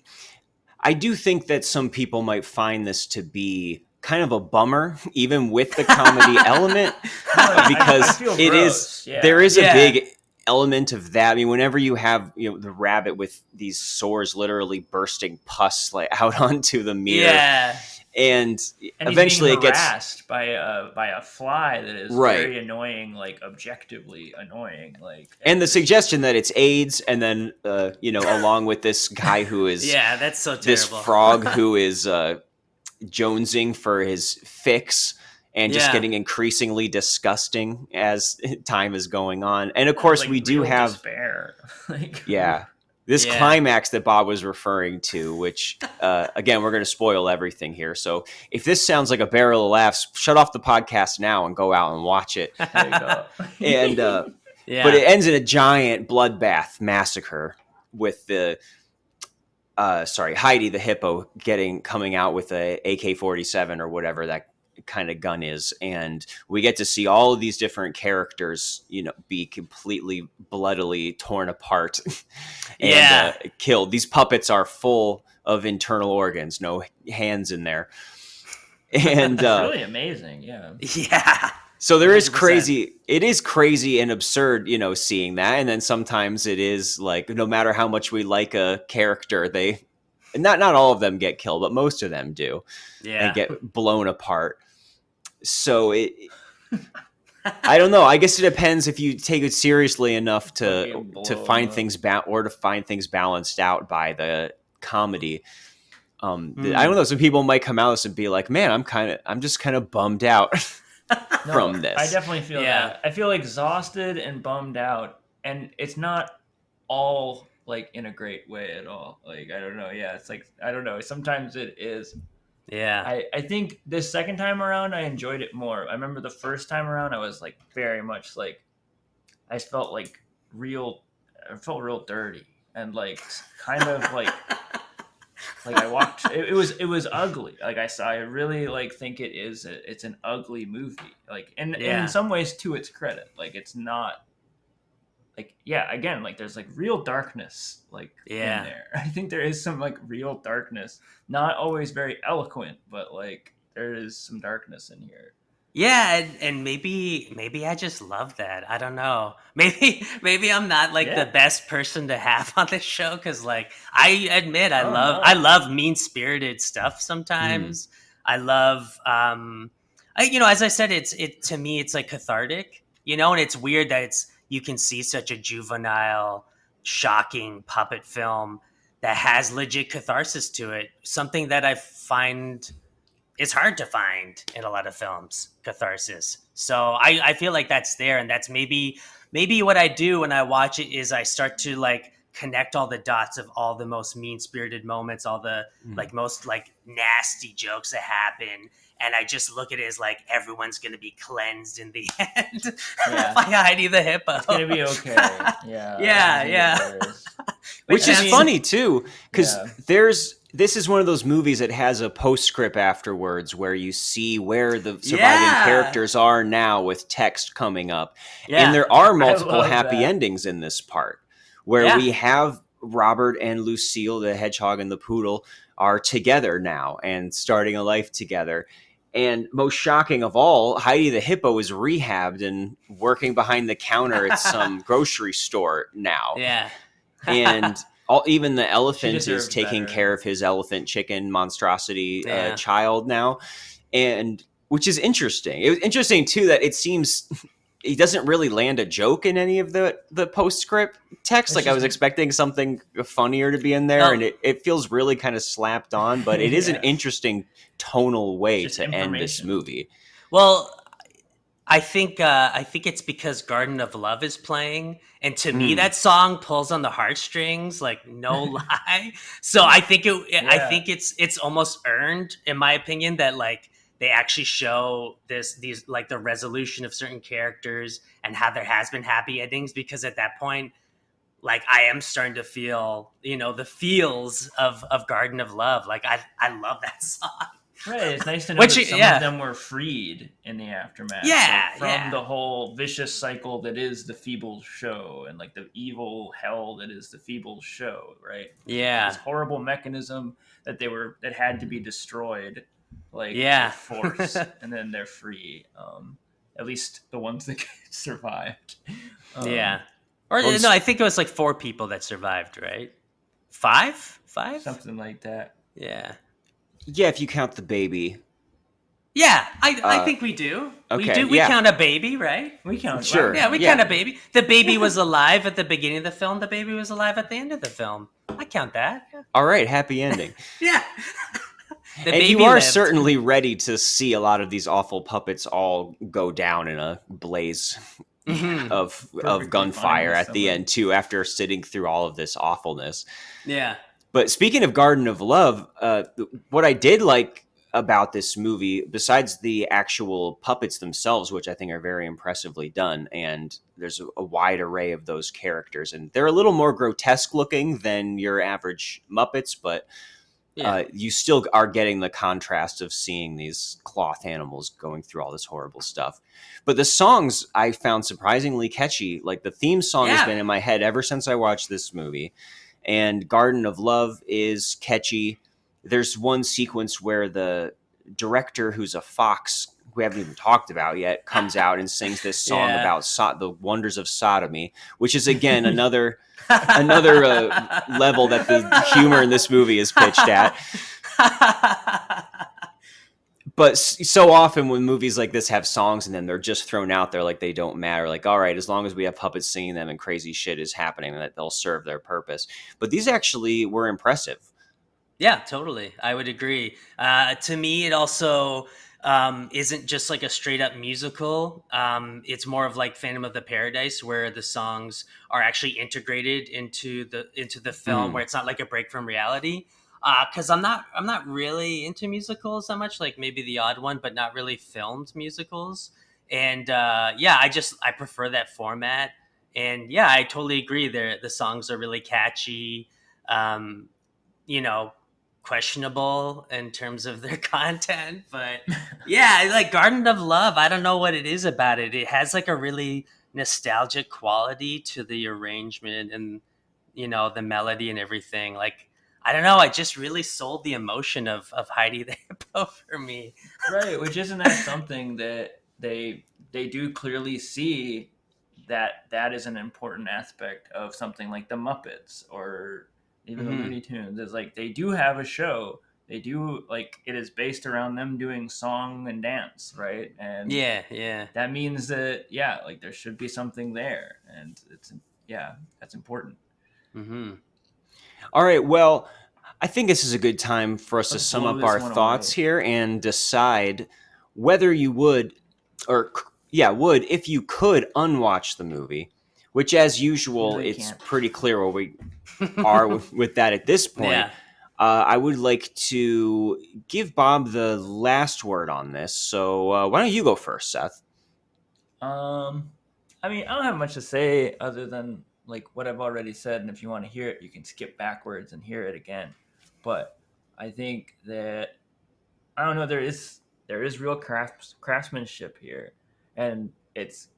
D: I do think that some people might find this to be kind of a bummer, even with the comedy element, because there is a big element of that. I mean, whenever you have, you know, the rabbit with these sores literally bursting pus like out onto the mirror,
A: And
D: eventually
A: he's being
D: it gets
A: harassed by a fly that is
D: Right.
A: very annoying, like objectively annoying, like.
D: and the suggestion that it's AIDS, and then along with this guy who is
B: Yeah, that's so terrible.
D: this frog who is jonesing for his fix and just
B: Yeah.
D: getting increasingly disgusting as time is going on. And of course,
A: like,
D: we do
A: real
D: have
A: despair. Like,
D: this
B: Yeah.
D: climax that Bob was referring to, which again, we're going to spoil everything here. So if this sounds like a barrel of laughs, shut off the podcast now and go out and watch it.
A: there you go.
D: And
B: Yeah.
D: but it ends in a giant bloodbath massacre with the Heidi the hippo coming out with a AK-47 or whatever that kind of gun is, and we get to see all of these different characters, be completely bloodily torn apart and killed. These puppets are full of internal organs, no hands in there, and
A: It's really amazing. Yeah.
B: Yeah.
D: so there is
B: 100%.
D: crazy. It is crazy and absurd, seeing that. And then sometimes it is like, no matter how much we like a character, they not all of them get killed, but most of them do.
B: Yeah.
D: And get blown apart. So I don't know. I guess it depends if you take it seriously enough to find things to find things balanced out by the comedy. I don't know. Some people might come out and be like, "Man, I'm just kind of bummed out." From this.
A: I definitely feel that. I feel exhausted and bummed out, and it's not all like in a great way at all. Like, I don't know. Yeah, it's like, I don't know. Sometimes it is.
B: Yeah.
A: I think this second time around, I enjoyed it more. I remember the first time around, I was like very much like, I felt real dirty and like kind of like. Like I walked, it was ugly. Like I really like think it's an ugly movie. Like, and in some ways, to its credit, like it's not like, again, like there's like real darkness like in there. I think there is some like real darkness, not always very eloquent, but like there is some darkness in here.
B: Yeah, and maybe I just love that. I don't know. Maybe I'm not like the best person to have on this show, because like I admit I love mean-spirited stuff sometimes. I love as I said, it to me it's like cathartic, and it's weird that you can see such a juvenile, shocking puppet film that has legit catharsis to it. Something that I find it's hard to find in a lot of films, catharsis. So I feel like that's there, and that's maybe what I do when I watch it is I start to like connect all the dots of all the most mean-spirited moments, all the like most like nasty jokes that happen, and I just look at it as like everyone's gonna be cleansed in the end by Heidi the hippo.
A: It's gonna be okay.
B: Yeah.
D: Which is funny too, because this is one of those movies that has a postscript afterwards where you see where the surviving characters are now with text coming up. Yeah. And there are multiple happy endings in this part where we have Robert and Lucille, the hedgehog and the poodle, are together now and starting a life together. And most shocking of all, Heidi the hippo is rehabbed and working behind the counter at some grocery store now.
B: Yeah.
D: And even the elephant is taking care of his elephant chicken monstrosity child now, and which is interesting. It was interesting too that it seems he doesn't really land a joke in any of the postscript text. Like I was expecting something funnier to be in there, and it feels really kind of slapped on. But it is an interesting tonal way to end this movie.
B: Well, I think it's because Garden of Love is playing, and to me that song pulls on the heartstrings, like no lie. So I think it's almost earned, in my opinion, that like they actually show these like the resolution of certain characters and how there has been happy endings, because at that point, like I am starting to feel the feels of Garden of Love. Like I love that song.
A: Right, it's nice to know that some of them were freed in the aftermath. From the whole vicious cycle that is the Feebles show, and like the evil hell that is the Feebles show, right?
B: Yeah,
A: this horrible mechanism that had to be destroyed, like with force, and then they're free. At least the ones that survived.
B: Or no, I think it was like 4 people that survived, right? 5,
A: something like that.
B: Yeah.
D: Yeah, if you count the baby.
B: Yeah, I think we do.
D: Okay,
B: We
D: yeah.
B: count a baby, right?
A: We count.
D: Sure.
B: Yeah, we count a baby. The baby was alive at the beginning of the film. The baby was alive at the end of the film. I count that.
D: All right, happy ending.
B: Yeah. The
D: And you
B: baby
D: are
B: lived.
D: certainly ready to see a lot of these awful puppets all go down in a blaze
B: Mhm.
D: of
A: Perfectly
D: gunfire
A: fine
D: at
A: with
D: the
A: somebody.
D: end too, after sitting through all of this awfulness.
B: Yeah.
D: But speaking of Garden of Love, what I did like about this movie, besides the actual puppets themselves, which I think are very impressively done, and there's a wide array of those characters, and they're a little more grotesque looking than your average Muppets, but
B: Yeah.
D: you still are getting the contrast of seeing these cloth animals going through all this horrible stuff. But the songs I found surprisingly catchy. Like the theme song has
B: Yeah.
D: been in my head ever since I watched this movie. And Garden of Love is catchy. There's one sequence where the director, who's a fox, who we haven't even talked about yet, comes out and sings this song
B: Yeah.
D: about the wonders of sodomy, which is again another level that the humor in this movie is pitched at. But so often when movies like this have songs and then they're just thrown out there like they don't matter. Like, all right, as long as we have puppets singing them and crazy shit is happening, that they'll serve their purpose. But these actually were impressive.
B: Yeah, totally. I would agree. To me, it also isn't just like a straight up musical. It's more of like Phantom of the Paradise, where the songs are actually integrated into the film, where it's not like a break from reality. Because I'm not really into musicals that much. Like maybe the odd one, but not really filmed musicals. And yeah, I prefer that format. And yeah, I totally agree. The songs are really catchy. Um, you know, questionable in terms of their content, but yeah, like Garden of Love, I don't know what it is about it. It has like a really nostalgic quality to the arrangement and the melody and everything. Like I don't know, I just really sold the emotion of Heidi the Hippo for me.
A: Right, which isn't that something that they do clearly see that is an important aspect of something like the Muppets or even the
B: Mhm.
A: Looney Tunes. Is like they do have a show. They do like it is based around them doing song and dance, right? And
B: Yeah.
A: that means that like there should be something there, and that's important.
B: Mm-hmm.
D: All right, well, I think this is a good time for us to
A: Let's
D: sum
A: blow
D: up
A: this
D: our
A: one
D: thoughts
A: away.
D: here and decide whether you would, would, if you could unwatch the movie, which as usual,
A: Usually
D: it's
A: can't.
D: pretty clear where we are with that at this point.
B: Yeah.
D: I would like to give Bob the last word on this. So why don't you go first, Seth?
A: I mean, I don't have much to say other than like what I've already said, and if you want to hear it, you can skip backwards and hear it again. But I think that I don't know. There is real craftsmanship here, and it's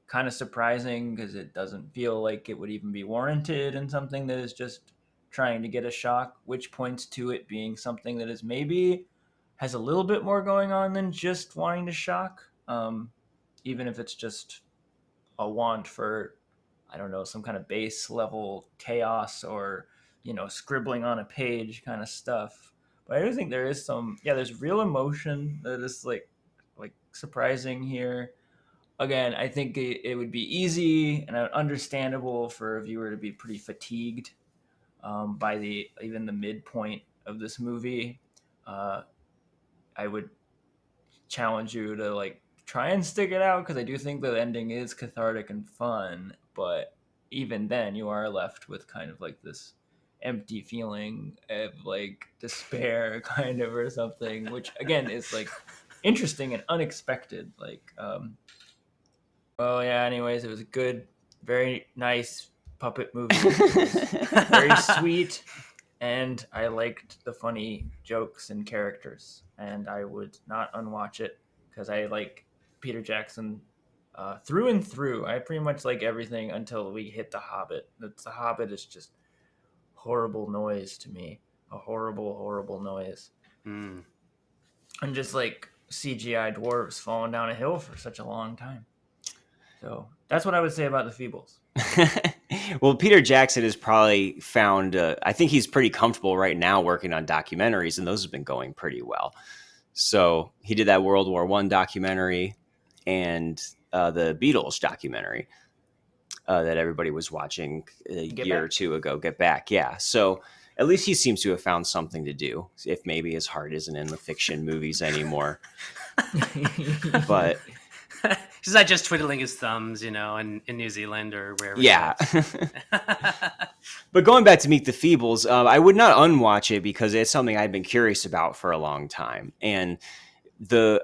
A: kind of surprising because it doesn't feel like it would even be warranted in something that is just trying to get a shock, which points to it being something that is maybe has a little bit more going on than just wanting to shock. Even if it's just a want for, I don't know, some kind of base level chaos or scribbling on a page kind of stuff. But I do think there is there's real emotion that is like surprising here. Again, I think it would be easy and understandable for a viewer to be pretty fatigued by even the midpoint of this movie. I would challenge you to like try and stick it out because I do think the ending is cathartic and fun, but even then you are left with kind of like this empty feeling of like despair kind of or something, which again is like interesting and unexpected. Well, yeah, anyways, it was a good, very nice puppet movie. It was very sweet, and I liked the funny jokes and characters, and I would not unwatch it because I like Peter Jackson through and through. I pretty much like everything until we hit The Hobbit. The Hobbit is just horrible noise to me, a horrible, horrible noise,
B: Mm.
A: and just like CGI dwarves falling down a hill for such a long time. So that's what I would say about The Feebles.
D: Well, Peter Jackson has probably found, I think he's pretty comfortable right now working on documentaries, and those have been going pretty well. So he did that World War I documentary and the Beatles documentary that everybody was watching a year or two ago, Get Back. Yeah. So at least he seems to have found something to do, if maybe his heart isn't in the fiction movies anymore. But
B: he's not just twiddling his thumbs, in New Zealand or wherever.
D: yeah. But going back to Meet the Feebles, I would not unwatch it because it's something I've been curious about for a long time. And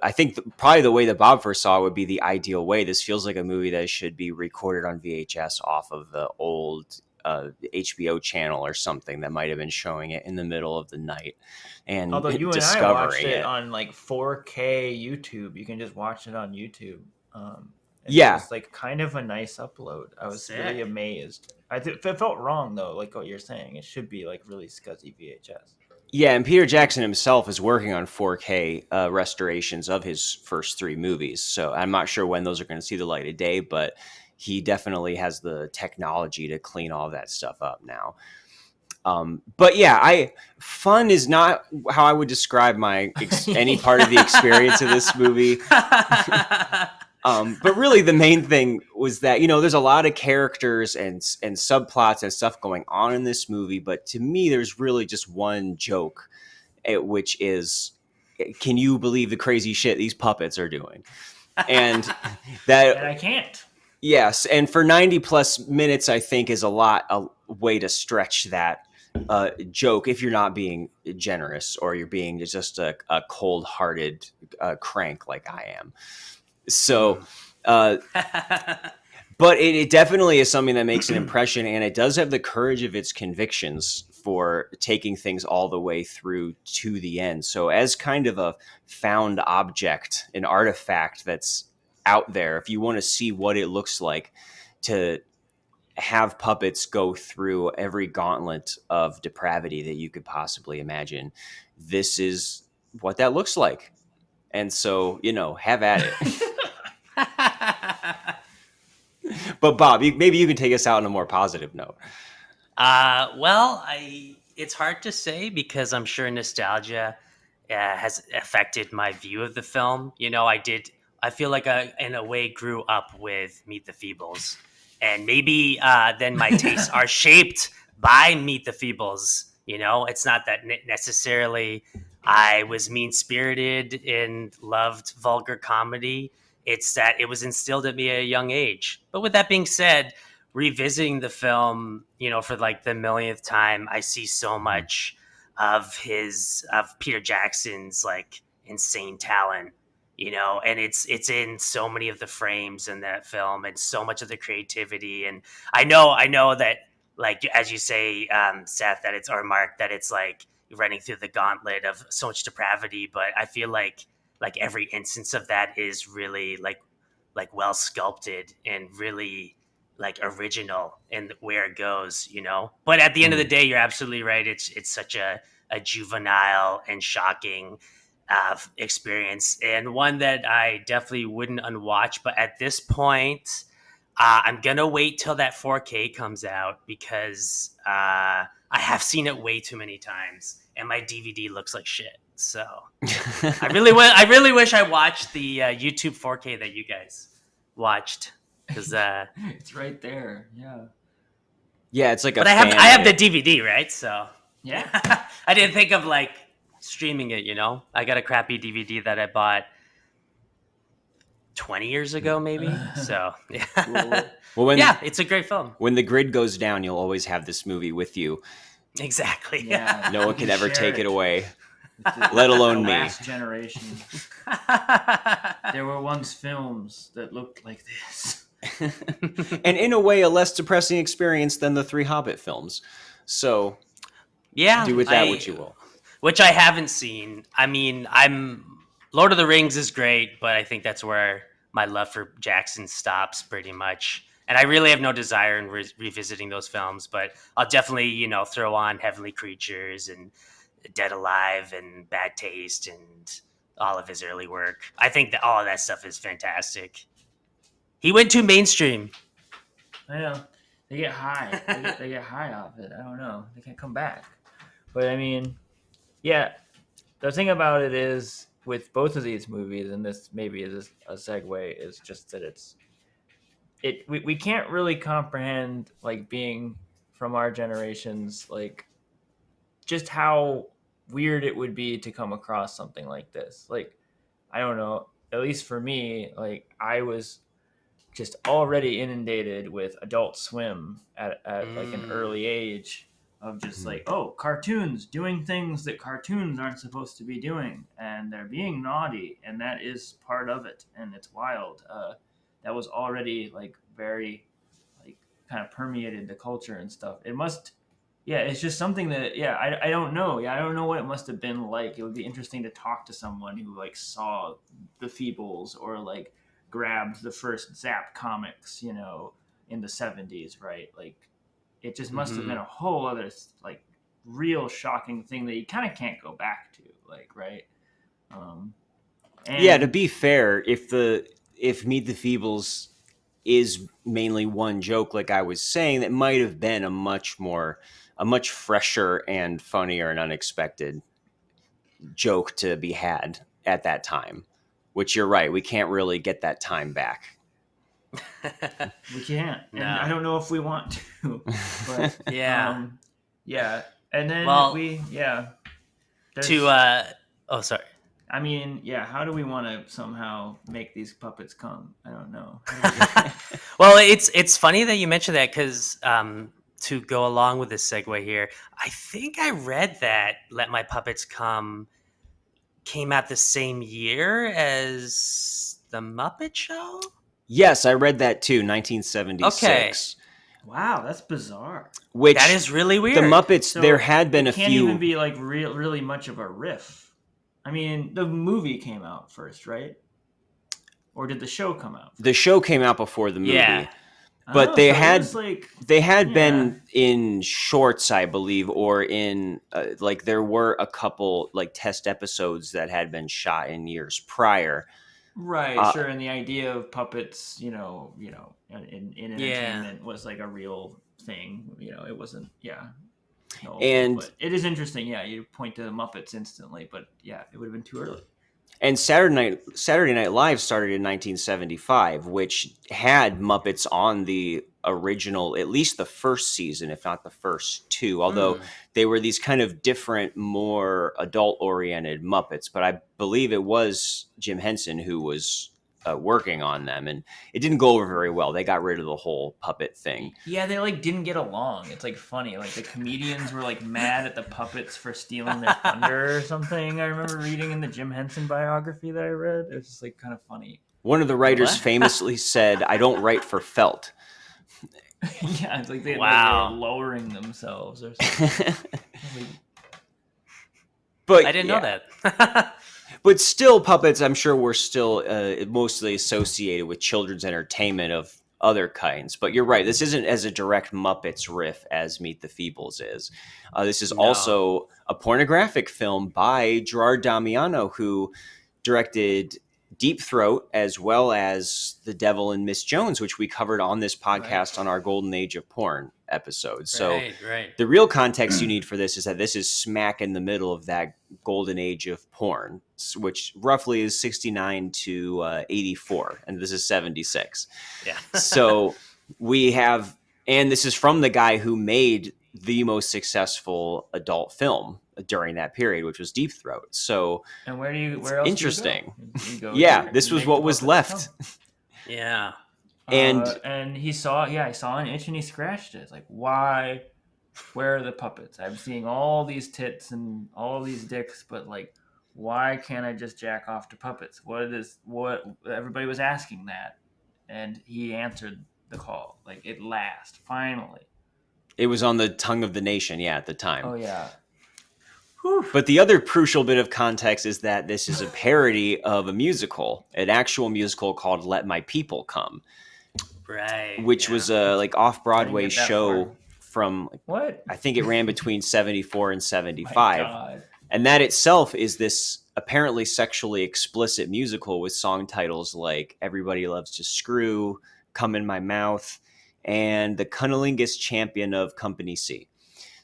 D: I think probably the way that Bob first saw it would be the ideal way. This feels like a movie that should be recorded on VHS off of the old HBO channel or something that might have been showing it in the middle of the night. And
A: although you and I watched it on like 4K YouTube, you can just watch it on YouTube.
D: Yeah,
A: it's like kind of a nice upload. I was really amazed. It felt wrong though, like what you're saying. It should be like really scuzzy VHS.
D: Yeah, and Peter Jackson himself is working on 4K restorations of his first 3 movies. So I'm not sure when those are going to see the light of day, but he definitely has the technology to clean all that stuff up now. But yeah, fun is not how I would describe any part of the experience of this movie. But really the main thing was that, there's a lot of characters and subplots and stuff going on in this movie. But to me, there's really just one joke, which is, can you believe the crazy shit these puppets are doing? And that
A: and I can't.
D: Yes. And for 90 plus minutes, I think is a way to stretch that joke if you're not being generous or you're being just a cold hearted crank like I am. So, but it definitely is something that makes an impression, and it does have the courage of its convictions for taking things all the way through to the end. So as kind of a found object, an artifact that's out there, if you want to see what it looks like to have puppets go through every gauntlet of depravity that you could possibly imagine, this is what that looks like. And so, have at it. But Bob, maybe you can take us out on a more positive note.
B: It's hard to say because I'm sure nostalgia has affected my view of the film. I feel like I, in a way, grew up with Meet the Feebles. And maybe then my tastes are shaped by Meet the Feebles. It's not that necessarily I was mean-spirited and loved vulgar comedy. It's that it was instilled in me at a young age. But with that being said, revisiting the film, for like the millionth time, I see so much of Peter Jackson's like insane talent, and it's in so many of the frames in that film and so much of the creativity. And I know that, like, as you say, Seth, that it's, or Marc, that it's like running through the gauntlet of so much depravity, but I feel like every instance of that is really like well sculpted and really like original in where it goes, But at the end of the day, you're absolutely right. It's such a juvenile and shocking experience, and one that I definitely wouldn't unwatch. But at this point, I'm gonna wait till that 4K comes out because I have seen it way too many times, and my DVD looks like shit. So I really wish I watched the YouTube 4K that you guys watched, because
A: it's right there.
D: Yeah, it's like
B: but I have the DVD, right? So
A: yeah,
B: I didn't think of like streaming it. I got a crappy DVD that I bought 20 years ago, maybe. So yeah.
D: Well,
B: it's a great film.
D: When the grid goes down, you'll always have this movie with you.
B: Exactly.
A: Yeah.
D: No one can ever take it away. Let alone me.
A: Last generation. There were once films that looked like this.
D: And in a way, a less depressing experience than the 3 Hobbit films. So,
B: yeah,
D: do with that what you will.
B: Which I haven't seen. I mean, Lord of the Rings is great, but I think that's where my love for Jackson stops pretty much. And I really have no desire in revisiting those films, but I'll definitely, throw on Heavenly Creatures and Dead Alive and Bad Taste and all of his early work. I think that all of that stuff is fantastic. He went too mainstream.
A: I know. They get high. They get high off it. I don't know. They can't come back. But I mean, yeah. The thing about it is with both of these movies, and this maybe is a segue, is just that we can't really comprehend, like, being from our generations, like, just how weird it would be to come across something like this. Like, I don't know, at least for me, like, I was just already inundated with Adult Swim at like an early age, of just like, oh, cartoons doing things that cartoons aren't supposed to be doing, and they're being naughty, and that is part of it, and it's wild. That was already, like, very, like, kind of permeated the culture and stuff. It must, yeah, it's just something that, yeah, I don't know. Yeah, I don't know what it must have been like. It would be interesting to talk to someone who, like, saw the Feebles, or, like, grabbed the first Zap comics, you know, in the 70s, right? Like, it just must have been a whole other, like, real shocking thing that you kind of can't go back to, like, right?
D: Yeah, to be fair, if Meet the Feebles is mainly one joke, like I was saying, that might have been a much fresher and funnier and unexpected joke to be had at that time, which you're right, we can't really get that time back.
A: We can't. And
B: No.
A: I don't know if we want to. But
B: Yeah.
A: yeah. And then
B: Well, oh, sorry.
A: I mean, yeah, how do we want to somehow make these puppets come? I don't know.
B: Well, it's funny that you mentioned that, because to go along with this segue here, I think I read that Let My Puppets Come came out the same year as The Muppet Show?
D: Yes, I read that too, 1976.
B: Okay.
A: Wow, that's bizarre.
D: Which,
B: That is really weird.
D: the Muppets,
A: So
D: there had been a
A: can't
D: few...
A: even be, like, really much of a riff. I mean, the movie came out first, right? Or did the show come out first?
D: The show came out before the movie.
B: Yeah.
D: But
A: Oh,
D: they
A: so it
D: had
A: was, like,
D: been in shorts, I believe, or in like, there were a couple, like, test episodes that had been shot in years prior.
A: right, sure. And the idea of puppets, in entertainment was, like, a real thing. You know, it wasn't. Yeah. No,
D: And-
A: but it is interesting. Yeah, you point to the Muppets instantly, but yeah, it would have been too early.
D: And Saturday Night Live started in 1975, which had Muppets on the original, at least the first season, if not the first two, although they were these kind of different, more adult-oriented Muppets. But I believe it was Jim Henson who was working on them, and it didn't go over very well. They got rid of the whole puppet thing.
A: Yeah, they, like, didn't get along. It's, like, funny. Like, the comedians were, like, mad at the puppets for stealing their thunder or something. I remember reading in the Jim Henson biography that I read. It was just, like, kind of funny.
D: One of the writers
B: What?
D: famously said, "I don't write for felt."
A: Yeah, it's like they
B: Wow.
A: were lowering themselves or something. Like,
D: But
B: I didn't
D: yeah.
B: know that.
D: But still, puppets, I'm sure, were still mostly associated with children's entertainment of other kinds. But you're right, this isn't as a direct Muppets riff as Meet the Feebles is. This is
B: No.
D: also a pornographic film by Gerard Damiano, who directed Deep Throat, as well as The Devil and Miss Jones, which we covered on this podcast on our Golden Age of Porn episode. So
B: right.
D: the real context you need for this is that this is smack in the middle of that golden age of porn, which roughly is 69 to 84, and this is 76.
B: Yeah.
D: So we have, and this is from the guy who made the most successful adult film during that period, which was Deep Throat. So
A: and where else
D: interesting.
A: do you go?
D: Yeah,
A: here.
D: this
A: You
D: was
A: make
D: what
A: the
D: was
A: puppets
D: left.
A: come.
B: Yeah.
A: And he saw an itch and he scratched it. It's like, why? Where are the puppets? I'm seeing all these tits and all these dicks, but, like, why can't I just jack off to puppets? What everybody was asking that, and he answered the call. Like, at last, finally.
D: It was on the tongue of the nation, yeah, at the time.
A: Oh yeah.
D: But the other crucial bit of context is that this is a parody of a musical, an actual musical called Let My People Come,
B: Right.
D: which was a, like, off-Broadway
A: I didn't get that
D: show
A: far.
D: from, like,
A: What?
D: I think it ran between 74 and
A: My
D: 75.
A: God.
D: And that itself is this apparently sexually explicit musical with song titles like Everybody Loves to Screw, Come in My Mouth, and the Cunnilingus Champion of Company C.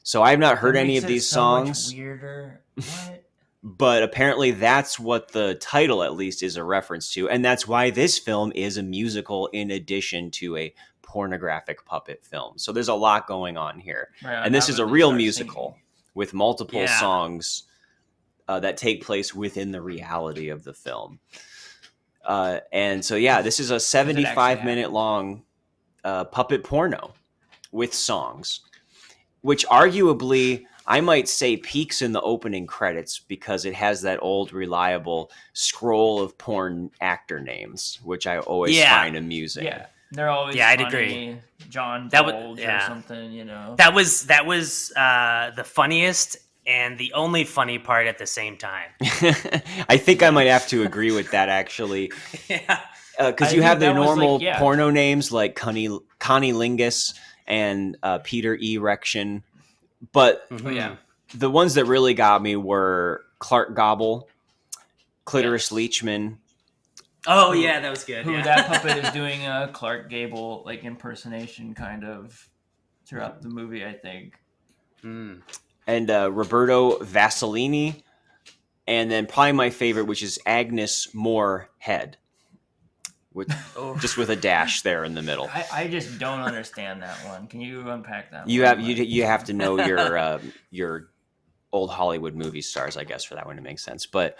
D: So I've not heard
A: That
D: any
A: makes
D: of
A: it
D: these
A: so much
D: songs,
A: weirder. What?
D: but apparently that's what the title at least is a reference to. And that's why this film is a musical in addition to a pornographic puppet film. So there's a lot going on here.
A: Right,
D: And this
A: not
D: is a
A: when they
D: real
A: start
D: musical
A: singing.
D: with multiple
B: Yeah.
D: songs that take place within the reality of the film. And so, yeah, this is a 75-minute
A: happen?
D: long puppet porno with songs, which arguably I might say peaks in the opening credits because it has that old reliable scroll of porn actor names, which I always
B: Yeah.
D: find amusing.
A: Yeah, they're always
B: Yeah, I'd
A: funny.
B: agree.
A: John
B: That would-
A: Bulge or
B: yeah.
A: something, you know.
B: That was the funniest and the only funny part at the same time.
D: I think I might have to agree with that, actually.
B: Yeah.
D: Because
A: I
D: you have
A: think
D: the
A: that was, like,
D: normal
A: yeah.
D: porno names like Connie Lingus and Peter Erection. But
B: Mhm.
A: Oh, yeah.
D: the ones that really got me were Clark Gobble, Clitoris
A: Yes.
D: Leachman.
B: Oh yeah, that was good.
A: Who
B: yeah.
A: that puppet is doing a Clark Gable like impersonation kind of throughout the movie, I think.
B: Mm.
D: And Roberto Vassolini, and then probably my favorite, which is Agnes Moorehead, with just with a dash there in the middle.
A: I just don't understand that one. Can you unpack that?
D: You
A: one?
D: have you have to know your old Hollywood movie stars, I guess, for that one to make sense. But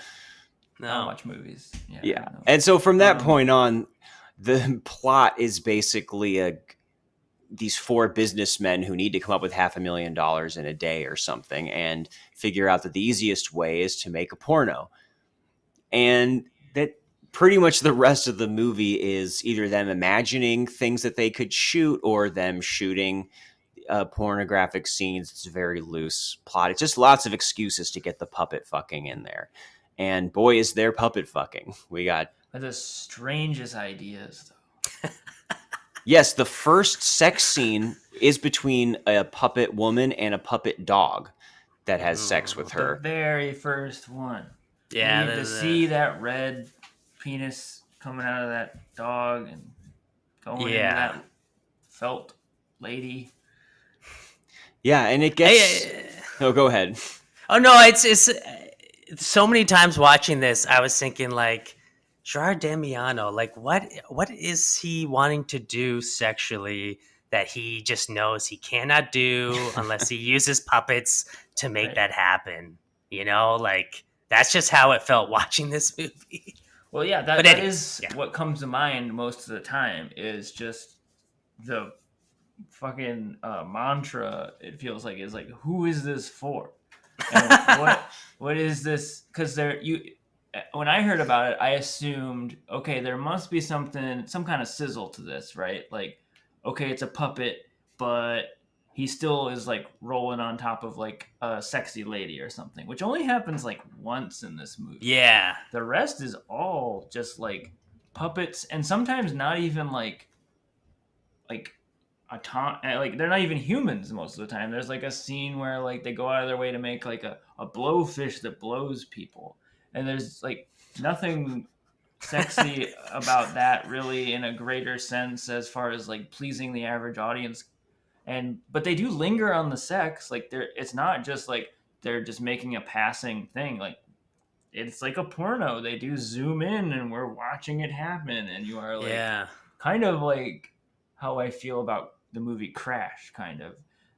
A: I don't
B: No.
A: watch movies. Yeah. I
D: yeah,
A: don't know.
D: and so from that
A: Um,
D: point on, the plot is basically these four businessmen who need to come up with $500,000 in a day or something and figure out that the easiest way is to make a porno. And that pretty much the rest of the movie is either them imagining things that they could shoot or them shooting pornographic scenes. It's a very loose plot. It's just lots of excuses to get the puppet fucking in there. And boy, is there puppet fucking. We got...
A: But the strangest ideas, though.
D: Yes, the first sex scene is between a puppet woman and a puppet dog that has sex with
A: The
D: her.
A: very first one.
B: Yeah.
A: You need to
B: there's a-
A: see that red penis coming out of that dog and going into
B: Yeah.
A: that felt lady.
D: Yeah, and it gets... No, go ahead.
B: Oh no, it's so many times watching this, I was thinking like Gerard Damiano, like what is he wanting to do sexually that he just knows he cannot do unless he uses puppets to make
A: Right.
B: that happen? You know, like that's just how it felt watching this movie.
A: Well, yeah,
B: But
A: that
B: anyways,
A: is
B: yeah.
A: what comes to mind most of the time is just the fucking mantra. It feels like is like, who is this for? And what is this? Because when I heard about it, I assumed, okay, there must be some kind of sizzle to this, right? Like, okay, it's a puppet, but he still is like rolling on top of like a sexy lady or something, which only happens like once in this movie.
B: Yeah.
A: The rest is all just like puppets, and sometimes not even like like they're not even humans most of the time. There's like a scene where like they go out of their way to make like a blowfish that blows people, and there's like nothing sexy about that really in a greater sense as far as like pleasing the average audience. But they do linger on the sex. Like it's not just like they're just making a passing thing. Like it's like a porno. They do zoom in and we're watching it happen, and you are like
B: Yeah.
A: kind of like how I feel about the movie Crash, kind of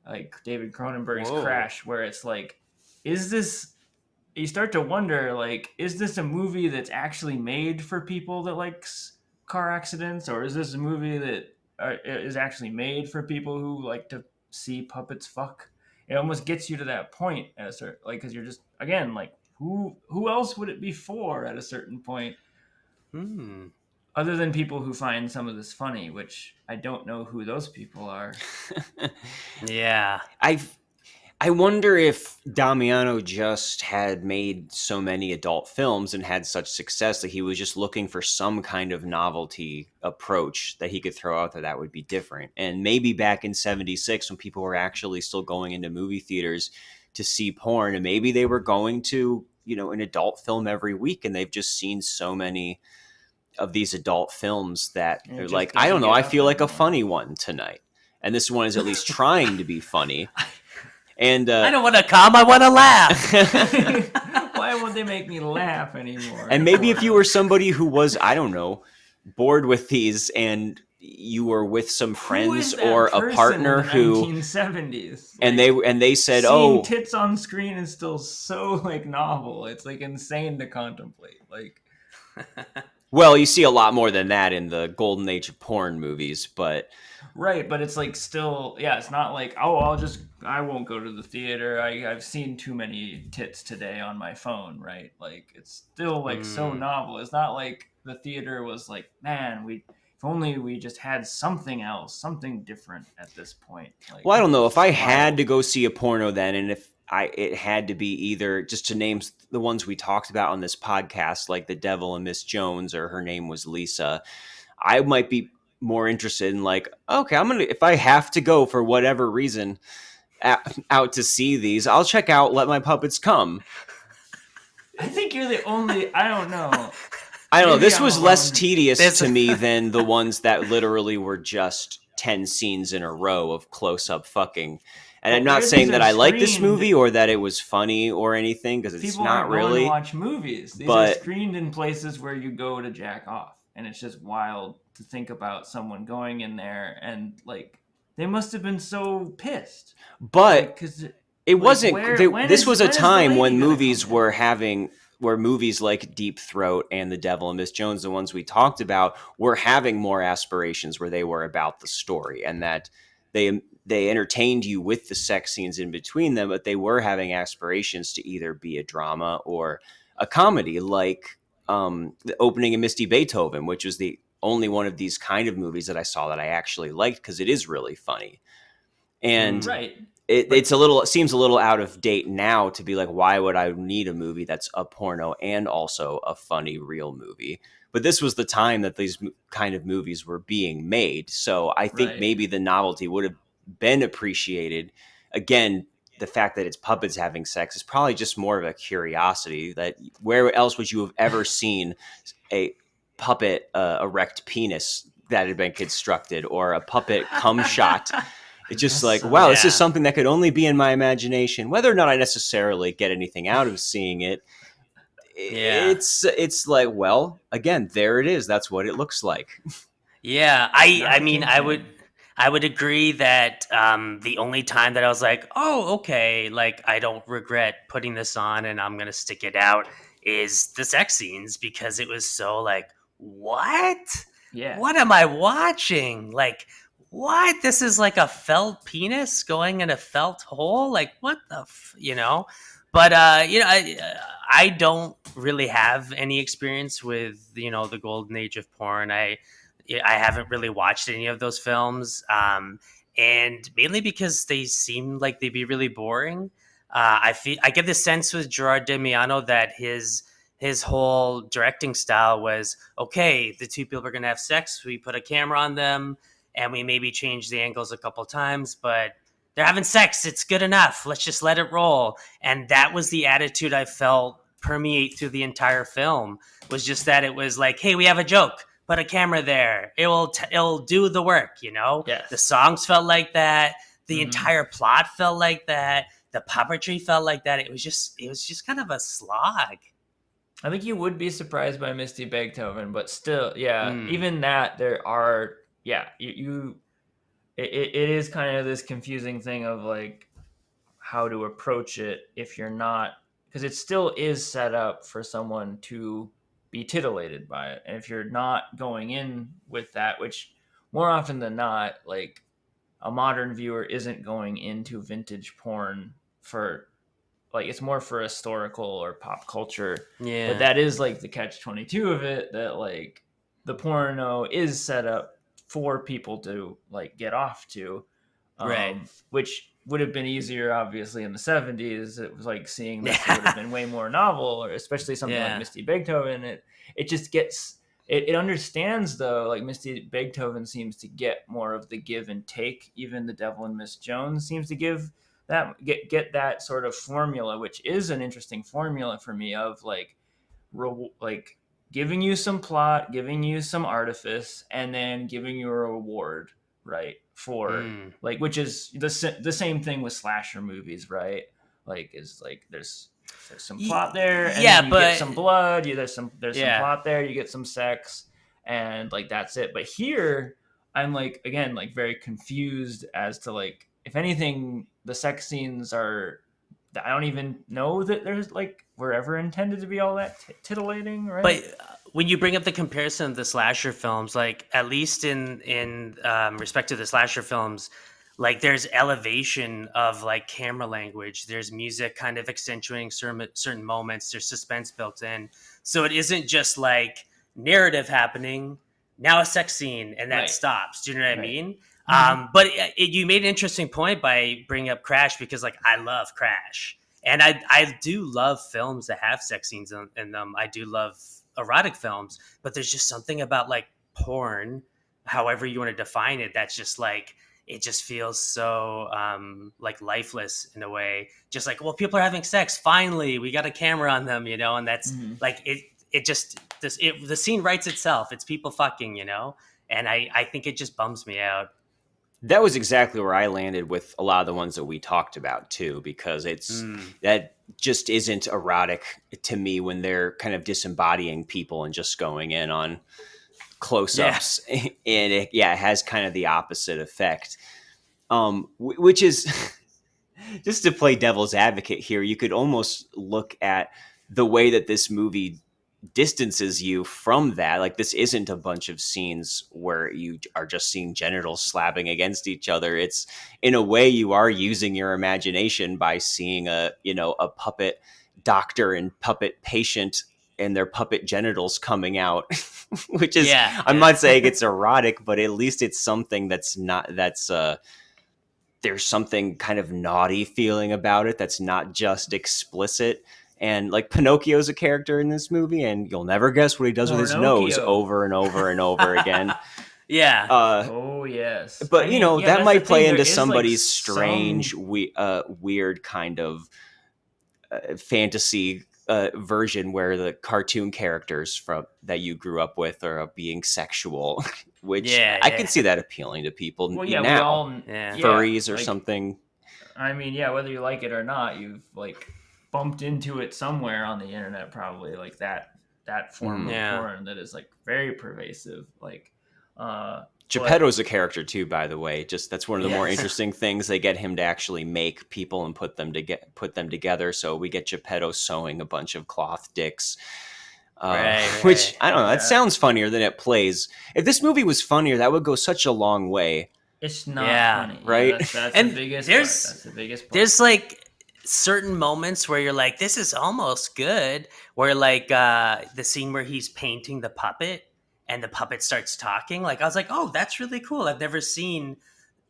A: like David Cronenberg's
B: Whoa.
A: Crash, where it's like, is this, you start to wonder, like, is this a movie that's actually made for people that likes car accidents, or is this a movie that is actually made for people who like to see puppets fuck? It almost gets you to that point at a certain, like, because you're just, again, like, who else would it be for at a certain point?
B: Hmm.
A: Other than people who find some of this funny, which I don't know who those people are.
B: Yeah.
D: I wonder if Damiano just had made so many adult films and had such success that he was just looking for some kind of novelty approach that he could throw out there that would be different. And maybe back in 76 when people were actually still going into movie theaters to see porn, and maybe they were going to, an adult film every week, and they've just seen so many of these adult films that
A: And it
D: they're
A: just
D: like, I
A: doesn't
D: don't know,
A: get
D: I
A: out
D: feel
A: there
D: like a
A: anymore.
D: funny one tonight. and this one is at least trying to be funny. And
B: I don't want to come. I want to laugh.
A: Why won't they make me laugh anymore?
D: And maybe if you were somebody who was, I don't know, bored with these, and you were with some friends or a partner who
A: 1970s,
D: and they said,
A: seeing tits on screen is still so like novel. It's like insane to contemplate. Like,
D: well, you see a lot more than that in the golden age of porn movies, but
A: right, but it's like still, yeah, it's not like, oh, I won't go to the theater. I've seen too many tits today on my phone, right? Like, it's still like so novel. It's not like the theater was like, man, if only we just had something else, something different at this point. Like,
D: well, I don't know if I had to go see a porno then, and if it had to be either, just to name the ones we talked about on this podcast, like The Devil and Miss Jones, or Her Name Was Lisa, I might be more interested in like, okay, if I have to go for whatever reason out to see these, I'll check out Let My Puppets Come.
A: I think you're the only, I don't know.
D: This was less tedious to me than the ones that literally were just 10 scenes in a row of close-up fucking. And I'm not saying that I like this movie or that it was funny or anything, because it's not really.
A: People aren't going to watch movies. These are screened in places where you go to jack off. And it's just wild to think about someone going in there and like, they must have been so pissed.
D: But
A: because
D: it wasn't. This was a time when movies were where movies like Deep Throat and The Devil and Miss Jones, the ones we talked about, were having more aspirations, where they were about the story, and that they entertained you with the sex scenes in between them, but they were having aspirations to either be a drama or a comedy, like the opening of Misty Beethoven, which was the only one of these kind of movies that I saw that I actually liked, because it is really funny. And it seems a little out of date now to be like, why would I need a movie that's a porno and also a funny real movie? But this was the time that these kind of movies were being made. So I think maybe the novelty would have been appreciated. Again, the fact that it's puppets having sex is probably just more of a curiosity, that where else would you have ever seen a puppet erect penis that had been constructed, or a puppet cum shot? It's just like, wow, this is something that could only be in my imagination. Whether or not I necessarily get anything out of seeing it, it's like, well, again, there it is. That's what it looks like.
B: Yeah, I mean, I would agree that the only time that I was like, oh, okay, like I don't regret putting this on and I'm gonna stick it out, is the sex scenes, because it was so like, what?
A: Yeah.
B: What am I watching? Like, what? This is like a felt penis going in a felt hole? Like, what the But I don't really have any experience with the golden age of porn. I haven't really watched any of those films, and mainly because they seem like they'd be really boring. I get the sense with Gerard Damiano that his whole directing style was, okay, the two people are going to have sex. We put a camera on them and we maybe change the angles a couple times, but they're having sex. It's good enough. Let's just let it roll. And that was the attitude I felt permeate through the entire film, was just that it was like, hey, we have a joke. Put a camera there. It'll do the work,
A: Yes.
B: The songs felt like that. The entire plot felt like that. The puppetry felt like that. It was just kind of a slog.
A: I think you would be surprised by Misty Beethoven, but still, even that, there are, it is kind of this confusing thing of like how to approach it if you're not, because it still is set up for someone to be titillated by it. And if you're not going in with that, which more often than not, like a modern viewer isn't going into vintage porn for, like, it's more for historical or pop culture.
B: Yeah.
A: But that is like the catch-22 of it, that like the porno is set up for people to like get off to.
B: Right.
A: Which would have been easier, obviously, in the 70s. It was like seeing this would have been way more novel, or especially something like Misty Beethoven. It just gets, it understands, though, like Misty Beethoven seems to get more of the give and take. Even The Devil and Miss Jones seems to give that, get that sort of formula, which is an interesting formula for me, of like giving you some plot, giving you some artifice, and then giving you a reward right? For like, which is the same thing with slasher movies, right? Like, is like there's some plot there, and then you get some blood. There's some plot there. You get some sex, and like that's it. But here, I'm like again like very confused as to like if anything, the sex scenes are. I don't even know that there's like were ever intended to be all that titillating, right?
B: But when you bring up the comparison of the slasher films, like at least in respect to the slasher films, like there's elevation of like camera language. There's music kind of accentuating certain moments. There's suspense built in, so it isn't just like narrative happening. Now a sex scene and that stops. Do you know what I mean? But you made an interesting point by bringing up Crash because like I love Crash and I do love films that have sex scenes in them. I do love erotic films, but there's just something about like porn, however you want to define it, that's just like it just feels so like lifeless in a way. Just like, well, people are having sex. Finally, we got a camera on them, and that's like it just the scene writes itself. It's people fucking, and I think it just bums me out.
D: That was exactly where I landed with a lot of the ones that we talked about too, because it's that just isn't erotic to me when they're kind of disembodying people and just going in on close-ups, and it has kind of the opposite effect, which is just to play devil's advocate here. You could almost look at the way that this movie distances you from that. Like, this isn't a bunch of scenes where you are just seeing genitals slapping against each other. It's, in a way, you are using your imagination by seeing a puppet doctor and puppet patient and their puppet genitals coming out, which is, I'm not saying it's erotic, but at least it's something there's something kind of naughty feeling about it that's not just explicit. And like, Pinocchio's a character in this movie, and you'll never guess what he does with his nose over and over and over again.
A: Oh yes.
D: But that might play into somebody's strange, weird kind of fantasy version where the cartoon characters that you grew up with are being sexual, which I can see that appealing to people now.
A: We all,
D: furries or
A: like,
D: something.
A: I mean, whether you like it or not, you've like bumped into it somewhere on the internet, probably, like that form of porn that is like very pervasive. Like
D: Geppetto's a character too, by the way. Just that's one of the more interesting things. They get him to actually make people and put them together. So we get Geppetto sewing a bunch of cloth dicks. Which, I don't know, that sounds funnier than it plays. If this movie was funnier, that would go such a long way.
A: It's not funny,
D: right?
A: That's the biggest part. That's the biggest part.
B: There's like certain moments where you're like, this is almost good, where like the scene where he's painting the puppet and the puppet starts talking. Like, I was like, oh, that's really cool. I've never seen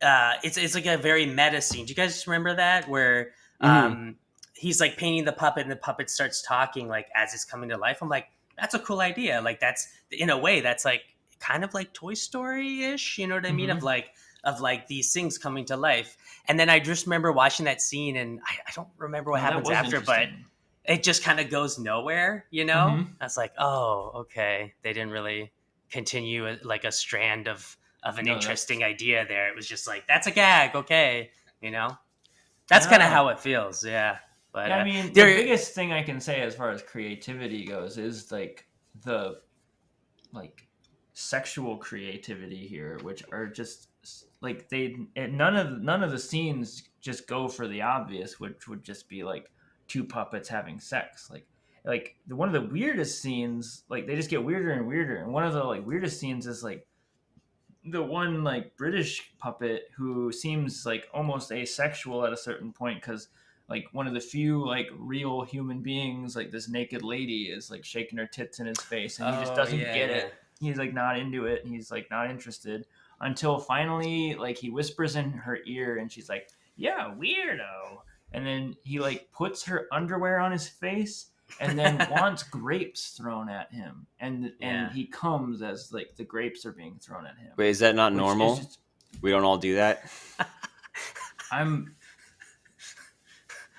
B: it's like a very meta scene. Do you guys remember that, where he's like painting the puppet and the puppet starts talking like as it's coming to life? I'm like, that's a cool idea. Like, that's, in a way, that's like kind of like Toy Story-ish, you know what I mean? Of like these things coming to life. And then I just remember watching that scene, and I don't remember what happens after, but it just kind of goes nowhere, I was like, oh, okay. They didn't really continue like a strand of an interesting idea there. It was just like, that's a gag, okay, That's kind of how it feels, But
A: I mean, the biggest thing I can say as far as creativity goes is like the sexual creativity here, which are just like none of the scenes just go for the obvious, which would just be like two puppets having sex. Like one of the weirdest scenes, like they just get weirder and weirder. And one of the like weirdest scenes is like the one like British puppet who seems like almost asexual at a certain point, because like one of the few like real human beings, like this naked lady, is like shaking her tits in his face, and he just doesn't get it. He's like not into it, and he's like not interested until finally like he whispers in her ear, and she's like, "Yeah, weirdo." And then he like puts her underwear on his face, and then wants grapes thrown at him, and he comes as like the grapes are being thrown at him.
D: Wait, is that not normal? We don't all do that.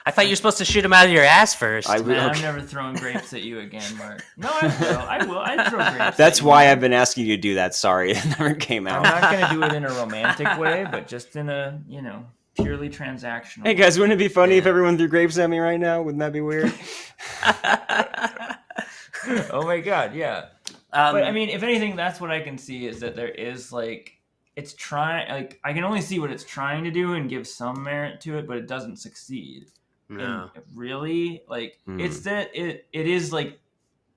B: I thought you were supposed to shoot him out of your ass first.
A: Man, I'm never throwing grapes at you again, Mark. No, I will. I'd throw grapes.
D: That's why I've been asking you to do that. Sorry, it never came
A: I'm
D: out.
A: not going to do it in a romantic way, but just in a, purely transactional.
D: Hey guys, wouldn't it be funny if everyone threw grapes at me right now? Wouldn't that be weird?
A: Oh my god, yeah. But I mean, if anything, that's what I can see is that there is it's trying. I can only see what it's trying to do and give some merit to it, but it doesn't succeed.
B: No.
A: And really, it's that it is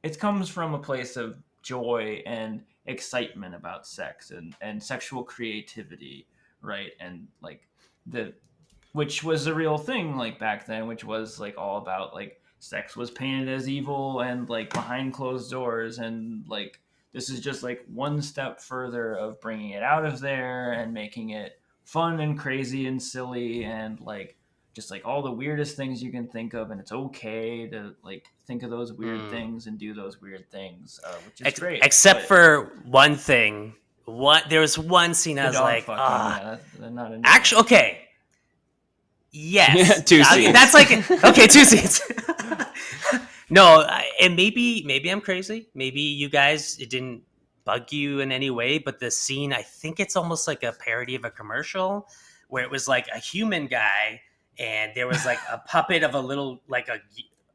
A: it comes from a place of joy and excitement about sex and sexual creativity, right? And which was a real thing back then, which was all about sex was painted as evil and behind closed doors, and this is just one step further of bringing it out of there and making it fun and crazy and silly and just all the weirdest things you can think of, and it's okay to think of those weird things and do those weird things, which is great.
B: Except for one thing. There was one scene I was like,
A: not
B: actually, okay. Yes.
D: 2 scenes.
B: That's okay, 2 scenes. No, and maybe I'm crazy. Maybe you guys, it didn't bug you in any way, but the scene, I think it's almost like a parody of a commercial where it was a human guy and there was a puppet of a little,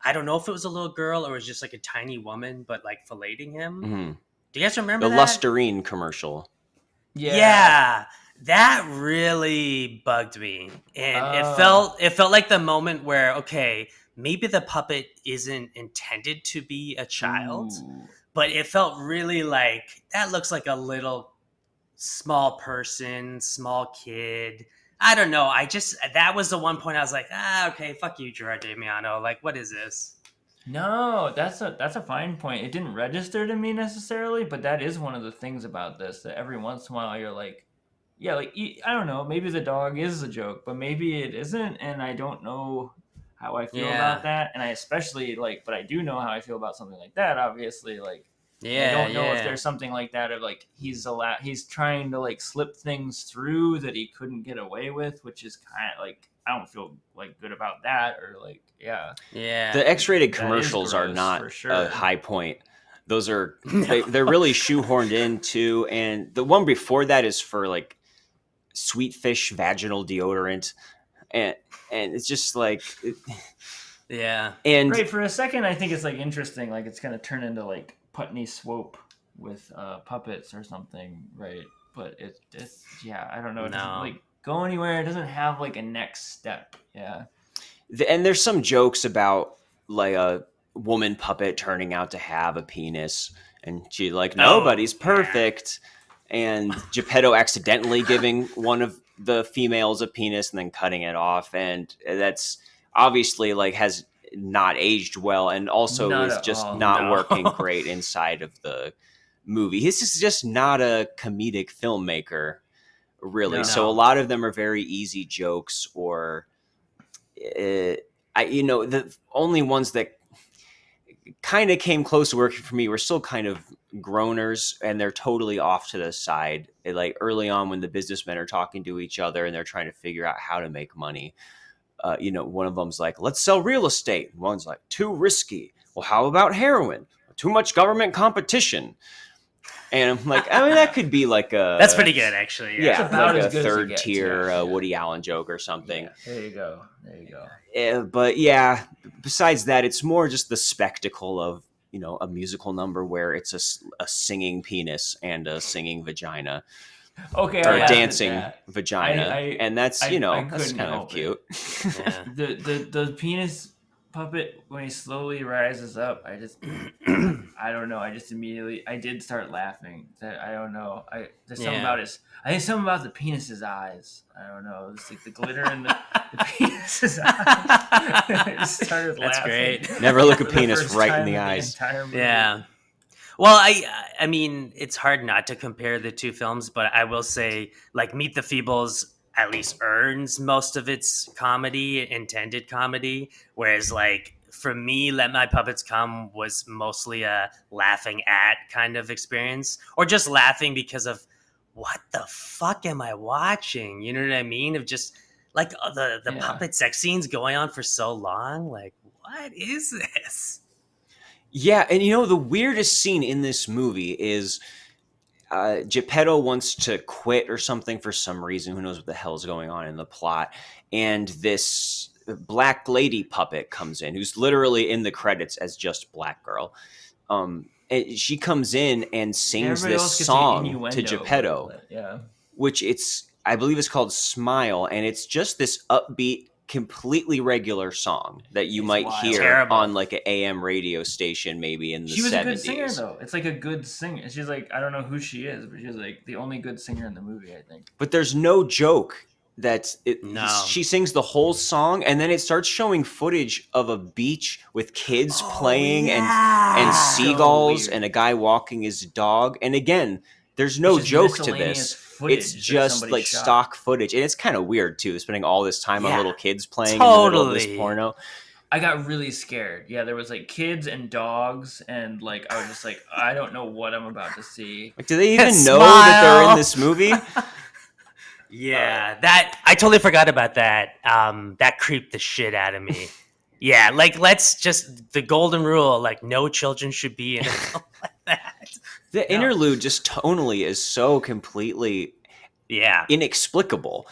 B: I don't know if it was a little girl or it was just a tiny woman, but filleting him.
D: Mm-hmm.
B: Do you guys remember
D: the
B: that?
D: Listerine commercial?
B: Yeah. That really bugged me. And it felt like the moment where, okay, maybe the puppet isn't intended to be a child, but it felt really that looks like a little small person, small kid. I don't know. That was the one point I was like, okay, fuck you, Gerard Damiano. What is this?
A: No, that's a fine point. It didn't register to me necessarily, but that is one of the things about this, that every once in a while you're I don't know, maybe the dog is a joke, but maybe it isn't, and I don't know how I feel about that, and I especially but I do know how I feel about something like that, obviously, I don't know if there's something like that of he's trying to slip things through that he couldn't get away with, which is kind of I don't feel good about that, or
D: the X-rated commercials are not a high point. Those are they're really shoehorned into, and the one before that is for sweet fish vaginal deodorant, and it's just
B: yeah.
D: And
A: right, for a second I think it's interesting, it's gonna turn into Putney Swope with puppets or something, right? But it's I don't know, it doesn't go anywhere. It doesn't have a next step.
D: And there's some jokes about a woman puppet turning out to have a penis, and she nobody's perfect, and Geppetto accidentally giving one of the females a penis and then cutting it off, and that's obviously has not aged well, and also is just not working great inside of the movie. This is just not a comedic filmmaker, really. No. So a lot of them are very easy jokes, or the only ones that kind of came close to working for me were still kind of groaners, and they're totally off to the side. Early on when the businessmen are talking to each other and they're trying to figure out how to make money. One of them's let's sell real estate. One's too risky. Well, how about heroin? Too much government competition. And I'm that could be
B: that's pretty good, actually.
D: Yeah, about a third tier Woody Allen joke or something.
A: Yeah, there you go.
D: But besides that, it's more just the spectacle of a musical number where it's a singing penis and a singing vagina.
A: Okay,
D: or dancing vagina, and that's that's kind of cute.
B: Yeah.
A: The penis puppet, when he slowly rises up, I don't know. I did start laughing. I don't know. There's something about I think something about the penis's eyes. I don't know. It's the glitter in the penis's eyes. I just started laughing.
B: That's great.
D: Never look a penis right in the eyes.
B: Yeah. Well, I mean, it's hard not to compare the two films, but I will say, Meet the Feebles at least earns most of its intended comedy, whereas, for me, Let My Puppets Come was mostly a laughing at kind of experience, or just laughing because of what the fuck am I watching? You know what I mean? Of just Like the
A: Yeah.
B: puppet sex scenes going on for so long. Like, what is this?
D: Yeah, and the weirdest scene in this movie is Geppetto wants to quit or something for some reason. Who knows what the hell's going on in the plot? And this black lady puppet comes in, who's literally in the credits as just Black Girl. And she comes in and sings
A: Everybody
D: this
A: else gets the
D: song to
A: innuendo,
D: Geppetto,
A: yeah.
D: which I believe it's called Smile, and it's just this upbeat, completely regular song that you
A: It's
D: might
A: wild.
D: hear
B: Terrible.
D: on like an AM radio station maybe in the 70s.
A: She was a good singer, though. It's like a good singer. She's like, I don't know who she is, but she's like the only good singer in the movie, I think.
D: But there's no joke that
B: No.
D: she sings the whole song, and then it starts showing footage of a beach with kids playing and seagulls
A: So
D: and a guy walking his dog. And again, there's no
A: It's just
D: joke to
A: miscellaneous
D: this.
A: footage
D: It's
A: that
D: just
A: somebody
D: like
A: shot.
D: stock footage, and it's kind of weird too, spending all this time on
B: Yeah,
D: little kids playing in the middle of this
B: totally.
D: porno.
A: I got really scared. Yeah, there was like kids and dogs, and like I was just like, I don't know what I'm about to see.
D: Like, do they even know that they're
B: Smile.
D: in this movie?
B: Yeah, that I totally forgot about that. That creeped the shit out of me. Yeah, like let's just the golden rule, like no children should be in a film like that.
D: The interlude just tonally is so completely
B: Yeah.
D: inexplicable.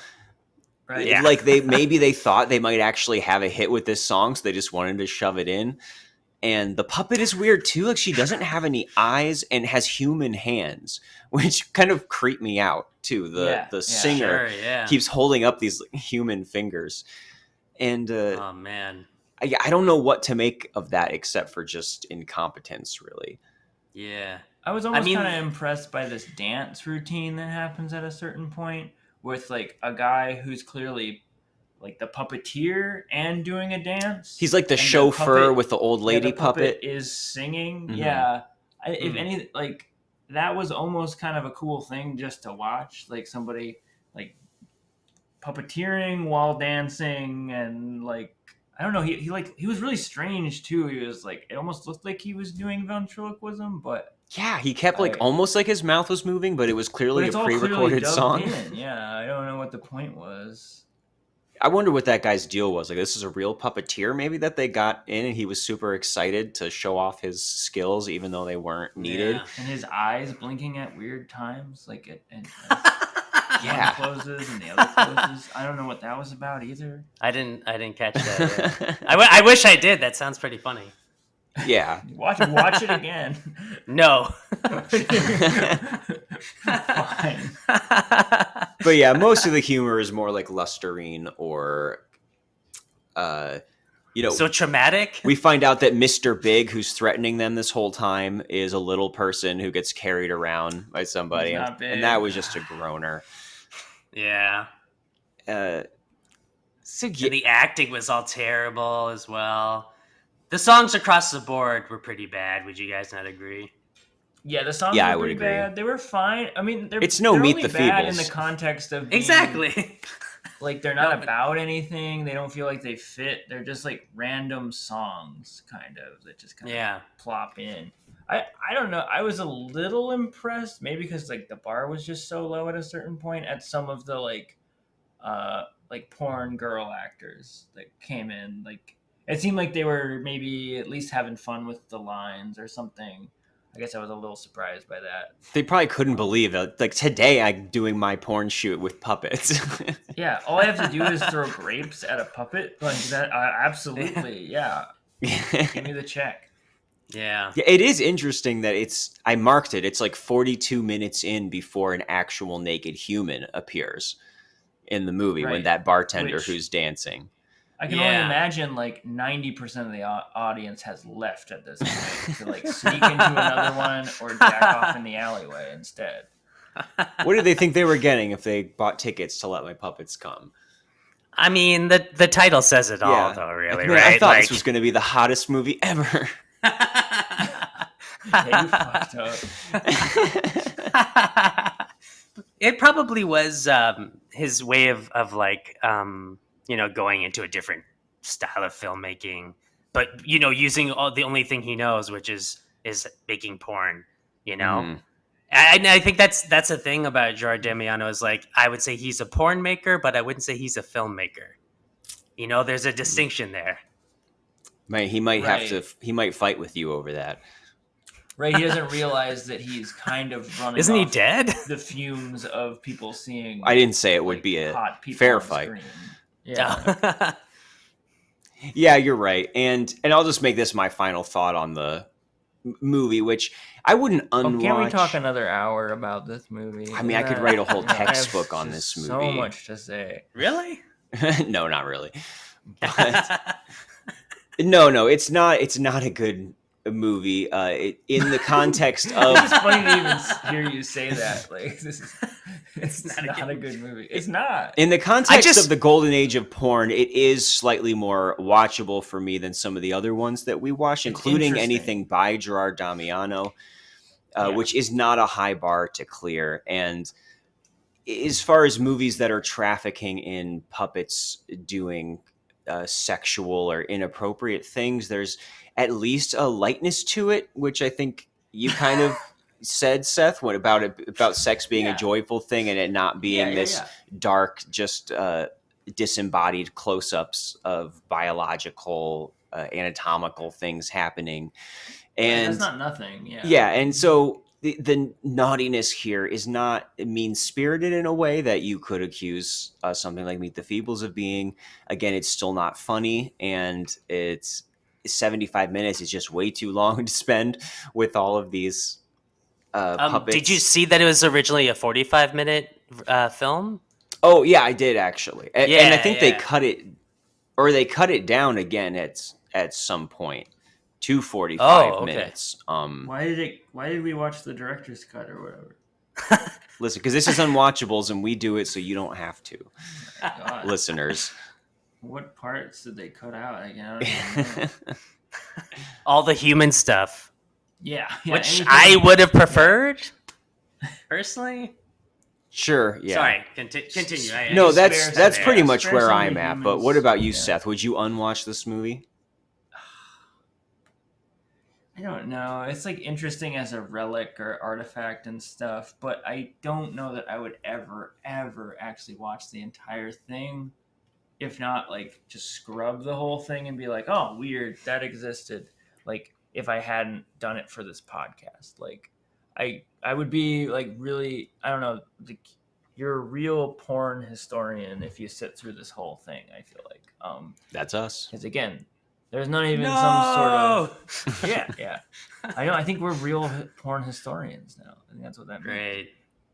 A: Right?
B: Yeah.
D: Like they thought they might actually have a hit with this song, so they just wanted to shove it in. And the puppet is weird too. Like she doesn't have any eyes and has human hands, which kind of creeped me out too. The singer
B: Sure, yeah.
D: keeps holding up these human fingers, and
B: Oh man.
D: I don't know what to make of that except for just incompetence, really.
B: Yeah.
A: I was almost
B: mean-
A: kind of impressed by this dance routine that happens at a certain point with like a guy who's clearly like the puppeteer and doing a dance.
D: He's like the
A: and
D: chauffeur
A: puppet-
D: with the old lady
A: the puppet
D: puppet.
A: is singing.
D: Mhm.
A: Yeah. If
B: Mhm.
A: any, like that was almost kind of a cool thing just to watch, like somebody like puppeteering while dancing, and like I don't know, he was really strange too. He was like, it almost looked like he was doing ventriloquism, but
D: Yeah, he kept like
A: I-
D: almost like his mouth was moving, but it was clearly
A: it's
D: a
A: all
D: pre-recorded
A: clearly dubbed
D: song.
A: in. Yeah, I don't know what the point was.
D: I wonder what that guy's deal was. Like, this is a real puppeteer, maybe, that they got in, and he was super excited to show off his skills, even though they weren't needed.
B: Yeah.
A: And his eyes blinking at weird times, like it, and
D: Yeah.
A: one closes and the other closes. I don't know what that was about either.
B: I didn't catch that. Yeah. I wish I did. That sounds pretty funny.
D: Yeah.
A: Watch it again.
B: No.
A: Fine.
D: But yeah, most of the humor is more like Lusterine or,
B: So traumatic?
D: we find out that Mr. Big, who's threatening them this whole time, is a little person who gets carried around by somebody.
A: He's not big.
D: And that was just a groaner.
B: Yeah.
D: So
B: And the acting was all terrible as well. The songs across the board were pretty bad. Would you guys not agree?
A: Yeah, the songs
D: Yeah, I
A: were
D: would
A: pretty
D: agree.
A: bad. They were fine. I mean,
D: It's no
A: they're
D: Meet
A: only
D: the
A: bad in
D: Feebles.
A: the context of being,
B: Exactly.
A: like they're not about anything. They don't feel like they fit. They're just like random songs, kind of, that just kind
B: Yeah.
A: of plop in. I don't know. I was a little impressed, maybe because like the bar was just so low at a certain point, at some of the like porn girl actors that came in. Like it seemed like they were maybe at least having fun with the lines or something. I guess I was a little surprised by that.
D: they probably couldn't believe it. Like, today I'm doing my porn shoot with puppets.
A: Yeah, all I have to do is throw grapes at a puppet. Like that, absolutely, yeah. Give me the check.
B: Yeah.
D: Yeah, it is interesting that I marked it. It's like 42 minutes in before an actual naked human appears in the movie, when
A: Right.
D: that bartender
A: Which-
D: who's dancing.
A: I can only
B: Yeah.
A: imagine like 90% of the audience has left at this point to like sneak into another one or jack off in the alleyway instead.
D: What did they think they were getting if they bought tickets to Let My Puppets Come?
B: I mean, the title says it all,
D: Yeah.
B: though, really,
D: Man,
B: right?
D: I thought this was going to be the hottest movie ever.
A: Yeah, you fucked up.
B: It probably was his way of like going into a different style of filmmaking, but using the only thing he knows, which is making porn.
D: Mhm.
B: I think that's the thing about Gerard Damiano is like I would say he's a porn maker, but I wouldn't say he's a filmmaker. You know, there's a distinction there.
D: He might have to.
A: Right.
D: He might fight with you over that.
A: Right, he doesn't realize that he's kind of running.
B: Isn't he
A: off
B: dead?
A: The fumes of people seeing.
D: I didn't say it would
A: like,
D: be a
A: hot people
D: fair
A: on
D: fight.
A: screen. Yeah.
D: Yeah, you're right. And I'll just make this my final thought on the movie, which I wouldn't unwatch.
A: Can we talk another hour about this movie?
D: I mean, I could write a whole
A: I have
D: textbook on
A: just
D: this
A: So
D: movie.
A: much to say.
B: Really?
D: No, not really. But no, it's not. It's not a good movie. In the context of,
A: It's funny to even hear you say that. Like, it's not a good movie. It's not.
D: in the context of the golden age of porn, it is slightly more watchable for me than some of the other ones that we watch, including
A: interesting.
D: anything by Gerard Damiano,
A: Yeah.
D: which is not a high bar to clear. And as far as movies that are trafficking in puppets doing sexual or inappropriate things, there's at least a lightness to it, which I think you kind of said, Seth, about sex being a joyful thing and it not being this dark, just disembodied close-ups of biological, anatomical things happening. And
A: that's not nothing. Yeah.
D: Yeah, and so the naughtiness here is not mean-spirited in a way that you could accuse something like Meet the Feebles of being. Again, it's still not funny, and it's 75 minutes is just way too long to spend with all of these puppets.
B: Did you see that it was originally a 45-minute film?
D: Oh, yeah, I did actually. And I think they cut it down again at some point to 45 minutes.
A: Why did we watch the director's cut or whatever?
D: Listen, because this is Unwatchables and we do it so you don't have to,
A: God.
D: listeners.
A: What parts did they cut out? I don't even know.
B: All the human stuff,
A: Yeah,
B: which
A: anything-
B: I would have preferred, personally.
D: Sure, yeah.
B: Sorry, continue.
D: No,
A: Spare
D: that's
A: some-
D: pretty much
A: spare
D: where
A: some of
D: I'm
A: the
D: at. But
A: humans.
D: what about you,
A: Yeah.
D: Seth? Would you unwatch this movie?
A: I don't know. It's like interesting as a relic or artifact and stuff, but I don't know that I would ever actually watch the entire thing. If not, like, just scrub the whole thing and be like, oh, weird, that existed. Like, if I hadn't done it for this podcast. Like, I would be, like, really, I don't know, like, you're a real porn historian if you sit through this whole thing, I feel like.
D: That's us.
A: Because, again, there's not even some sort of... Yeah. I know, I think we're real porn historians now. I think that's what that means.
B: Great.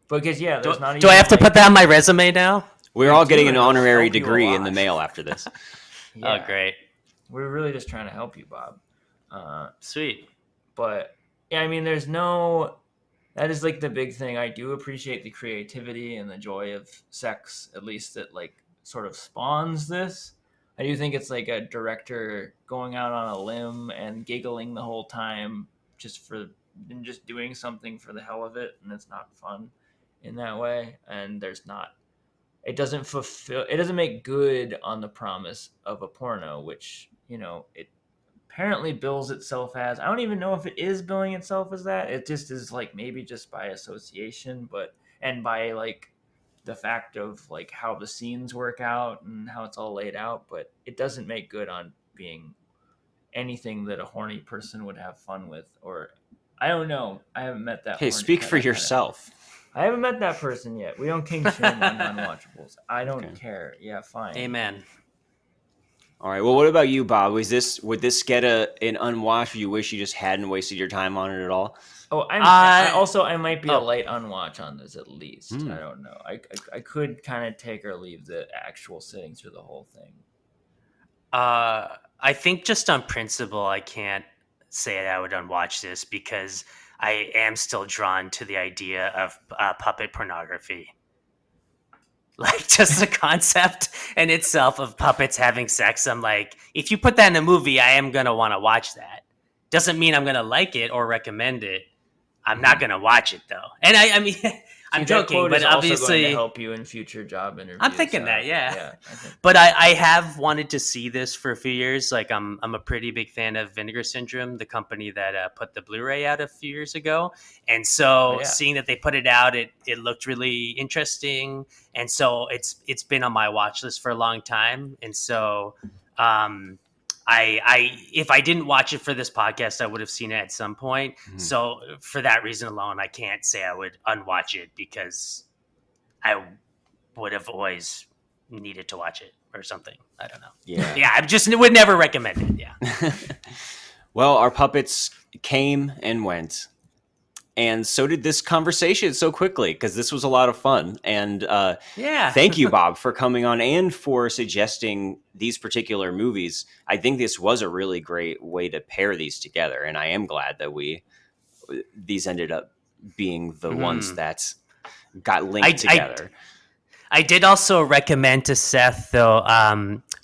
A: Because, yeah, there's not even...
B: Do I have to
A: like-
B: put that on my resume now?
D: We're all getting an
A: It'll
D: honorary
A: help you a
D: degree in
A: lot.
D: the mail after this.
A: Yeah.
B: Oh, great.
A: We're really just trying to help you, Bob.
B: Sweet.
A: But yeah, I mean, that is like the big thing. I do appreciate the creativity and the joy of sex, at least that like sort of spawns this. I do think it's like a director going out on a limb and giggling the whole time just doing something for the hell of it, and it's not fun in that way. And it doesn't make good on the promise of a porno, which, it apparently bills itself as. I don't even know if it is billing itself as that. It just is like maybe just by association, and by like the fact of like how the scenes work out and how it's all laid out, but it doesn't make good on being anything that a horny person would have fun with. Or I don't know. I haven't met that.
D: Hey, speak for yourself.
A: I haven't met that person yet. We don't king shame on Unwatchables. I don't care. Yeah, fine.
B: Amen.
D: All right. Well, what about you, Bob? Would this get an unwatch? You wish you just hadn't wasted your time on it at all?
A: Oh, I might be a
B: Oh.
A: light unwatch on this at least.
D: Hmm.
A: I don't know. I could kind of take or leave the actual sitting through the whole thing.
B: I think just on principle, I can't say that I would unwatch this because I am still drawn to the idea of puppet pornography. Like just the concept in itself of puppets having sex. I'm like, if you put that in a movie, I am going to want to watch that. Doesn't mean I'm going to like it or recommend it. I'm not going to watch it though. And I mean, I'm
A: that
B: joking,
A: quote
B: but
A: is also going
B: obviously
A: to help you in future job interviews.
B: I'm thinking
A: so,
B: that, yeah.
A: I think.
B: But I have wanted to see this for a few years. Like I'm a pretty big fan of Vinegar Syndrome, the company that put the Blu-ray out a few years ago. And so seeing that they put it out, it looked really interesting. And so it's been on my watch list for a long time. And so I if I didn't watch it for this podcast, I would have seen it at some point.
D: Mhm.
B: So for that reason alone, I can't say I would unwatch it because I would have always needed to watch it or something. I don't know.
D: Yeah.
B: Yeah, I just would never recommend it. Yeah.
D: Well, our puppets came and went. And so did this conversation so quickly because this was a lot of fun. And thank you, Bob, for coming on and for suggesting these particular movies. I think this was a really great way to pair these together. And I am glad that these ended up being the ones that got linked together.
B: I did also recommend to Seth, though,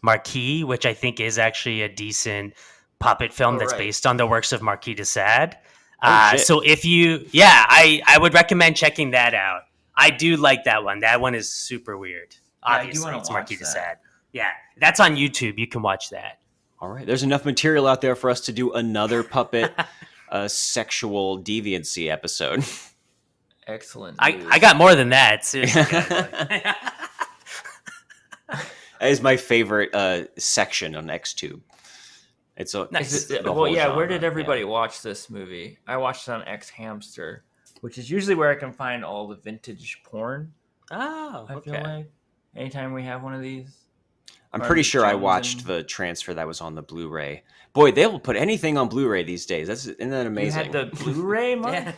B: Marquis, which I think is actually a decent puppet film that's based on the works of Marquis de Sade. So if I would recommend checking that out. I do like that one. That one is super weird. Obviously, it's Marquis de Sade. Yeah, that's on YouTube. You can watch that.
D: All right. There's enough material out there for us to do another puppet sexual deviancy episode.
A: Excellent.
B: I got more than that. Seriously.
D: That is my favorite section on XTube. It's a
B: Nice.
A: Where did everybody watch this movie? I watched it on X Hamster, which is usually where I can find all the vintage porn.
B: Oh,
A: I feel like anytime we have one of these.
D: I'm pretty sure I watched the transfer that was on the Blu-ray. Boy, they will put anything on Blu-ray these days. Isn't that amazing?
A: You had the Blu-ray, Marc?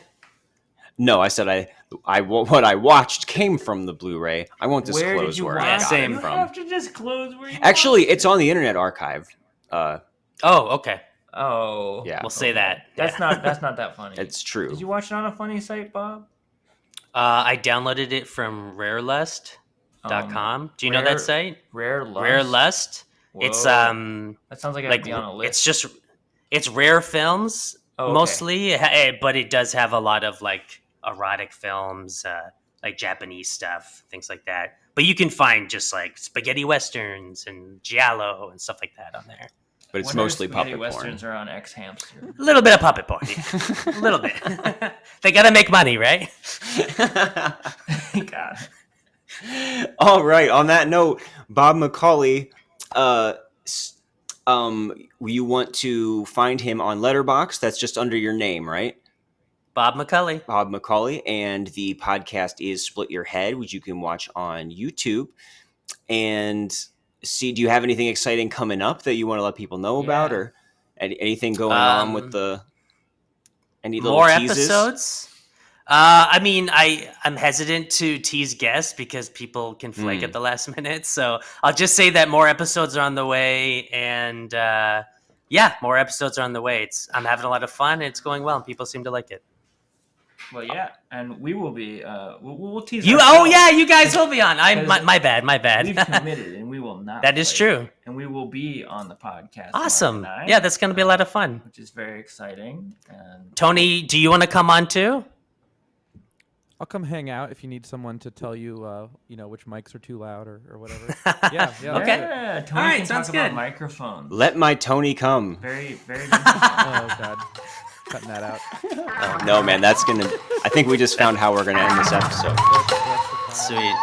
D: No, I said what I watched came from the Blu-ray. I won't disclose where I got it from.
A: You have to disclose where you
D: Actually, it's on the Internet Archive.
B: okay.
A: Oh,
D: yeah.
B: We'll say that.
A: That's not that funny.
D: It's true.
A: Did you watch it on a funny site, Bob?
B: I downloaded it from rarelust.com. Do you know that site?
A: Rare Lust.
B: Rare Lust.
A: Whoa.
B: It's
A: that sounds like I'd be on a list.
B: It's rare films mostly, but it does have a lot of like erotic films, like Japanese stuff, things like that. But you can find just like spaghetti westerns and giallo and stuff like that on there.
D: But it's mostly puppet
A: westerns
D: porn.
A: are on X Hamster.
B: A little bit of puppet porn, yeah. A little bit. They gotta make money, right?
A: God.
D: All right. On that note, Bob McCully, you want to find him on Letterboxd. That's just under your name, right?
B: Bob McCully.
D: Bob McCully. And the podcast is Split Your Head, which you can watch on YouTube. And see, do you have anything exciting coming up that you want to let people know about, or anything going on with any little
B: more
D: teases?
B: Episodes? I mean, I'm hesitant to tease guests because people can flake at the last minute. So I'll just say that more episodes are on the way, and more episodes are on the way. I'm having a lot of fun, and it's going well, and people seem to like it.
A: Well, yeah, and we will be. We'll tease
B: you.
A: ourselves.
B: Oh yeah, you guys will be on. My bad.
A: We've committed, and we will not.
B: That is true.
A: And we will be on the podcast.
B: Awesome. Yeah, that's going to be a lot of fun.
A: Which is very exciting. And
B: Tony, do you want to come on too?
C: I'll come hang out if you need someone to tell you, which mics are too loud or whatever. Yeah.
B: Okay.
A: Yeah, Tony
B: All right,
A: can
B: sounds
A: talk about
B: good.
A: microphones.
D: Let my Tony come.
A: Very, very.
C: Oh God, cutting that out.
D: Oh, no, man, that's gonna. I think we just found how we're gonna end this episode.
B: Sweet.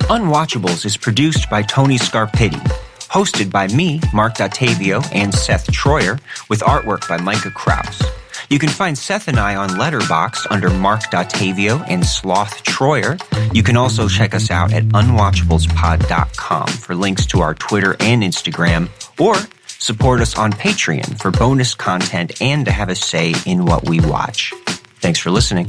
D: Unwatchables is produced by Tony Scarpitti, hosted by me, Marc Dottavio, and Seth Troyer, with artwork by Micah Kraus. You can find Seth and I on Letterboxd under Marc Dottavio and Sloth Troyer. You can also check us out at unwatchablespod.com for links to our Twitter and Instagram, or support us on Patreon for bonus content and to have a say in what we watch. Thanks for listening.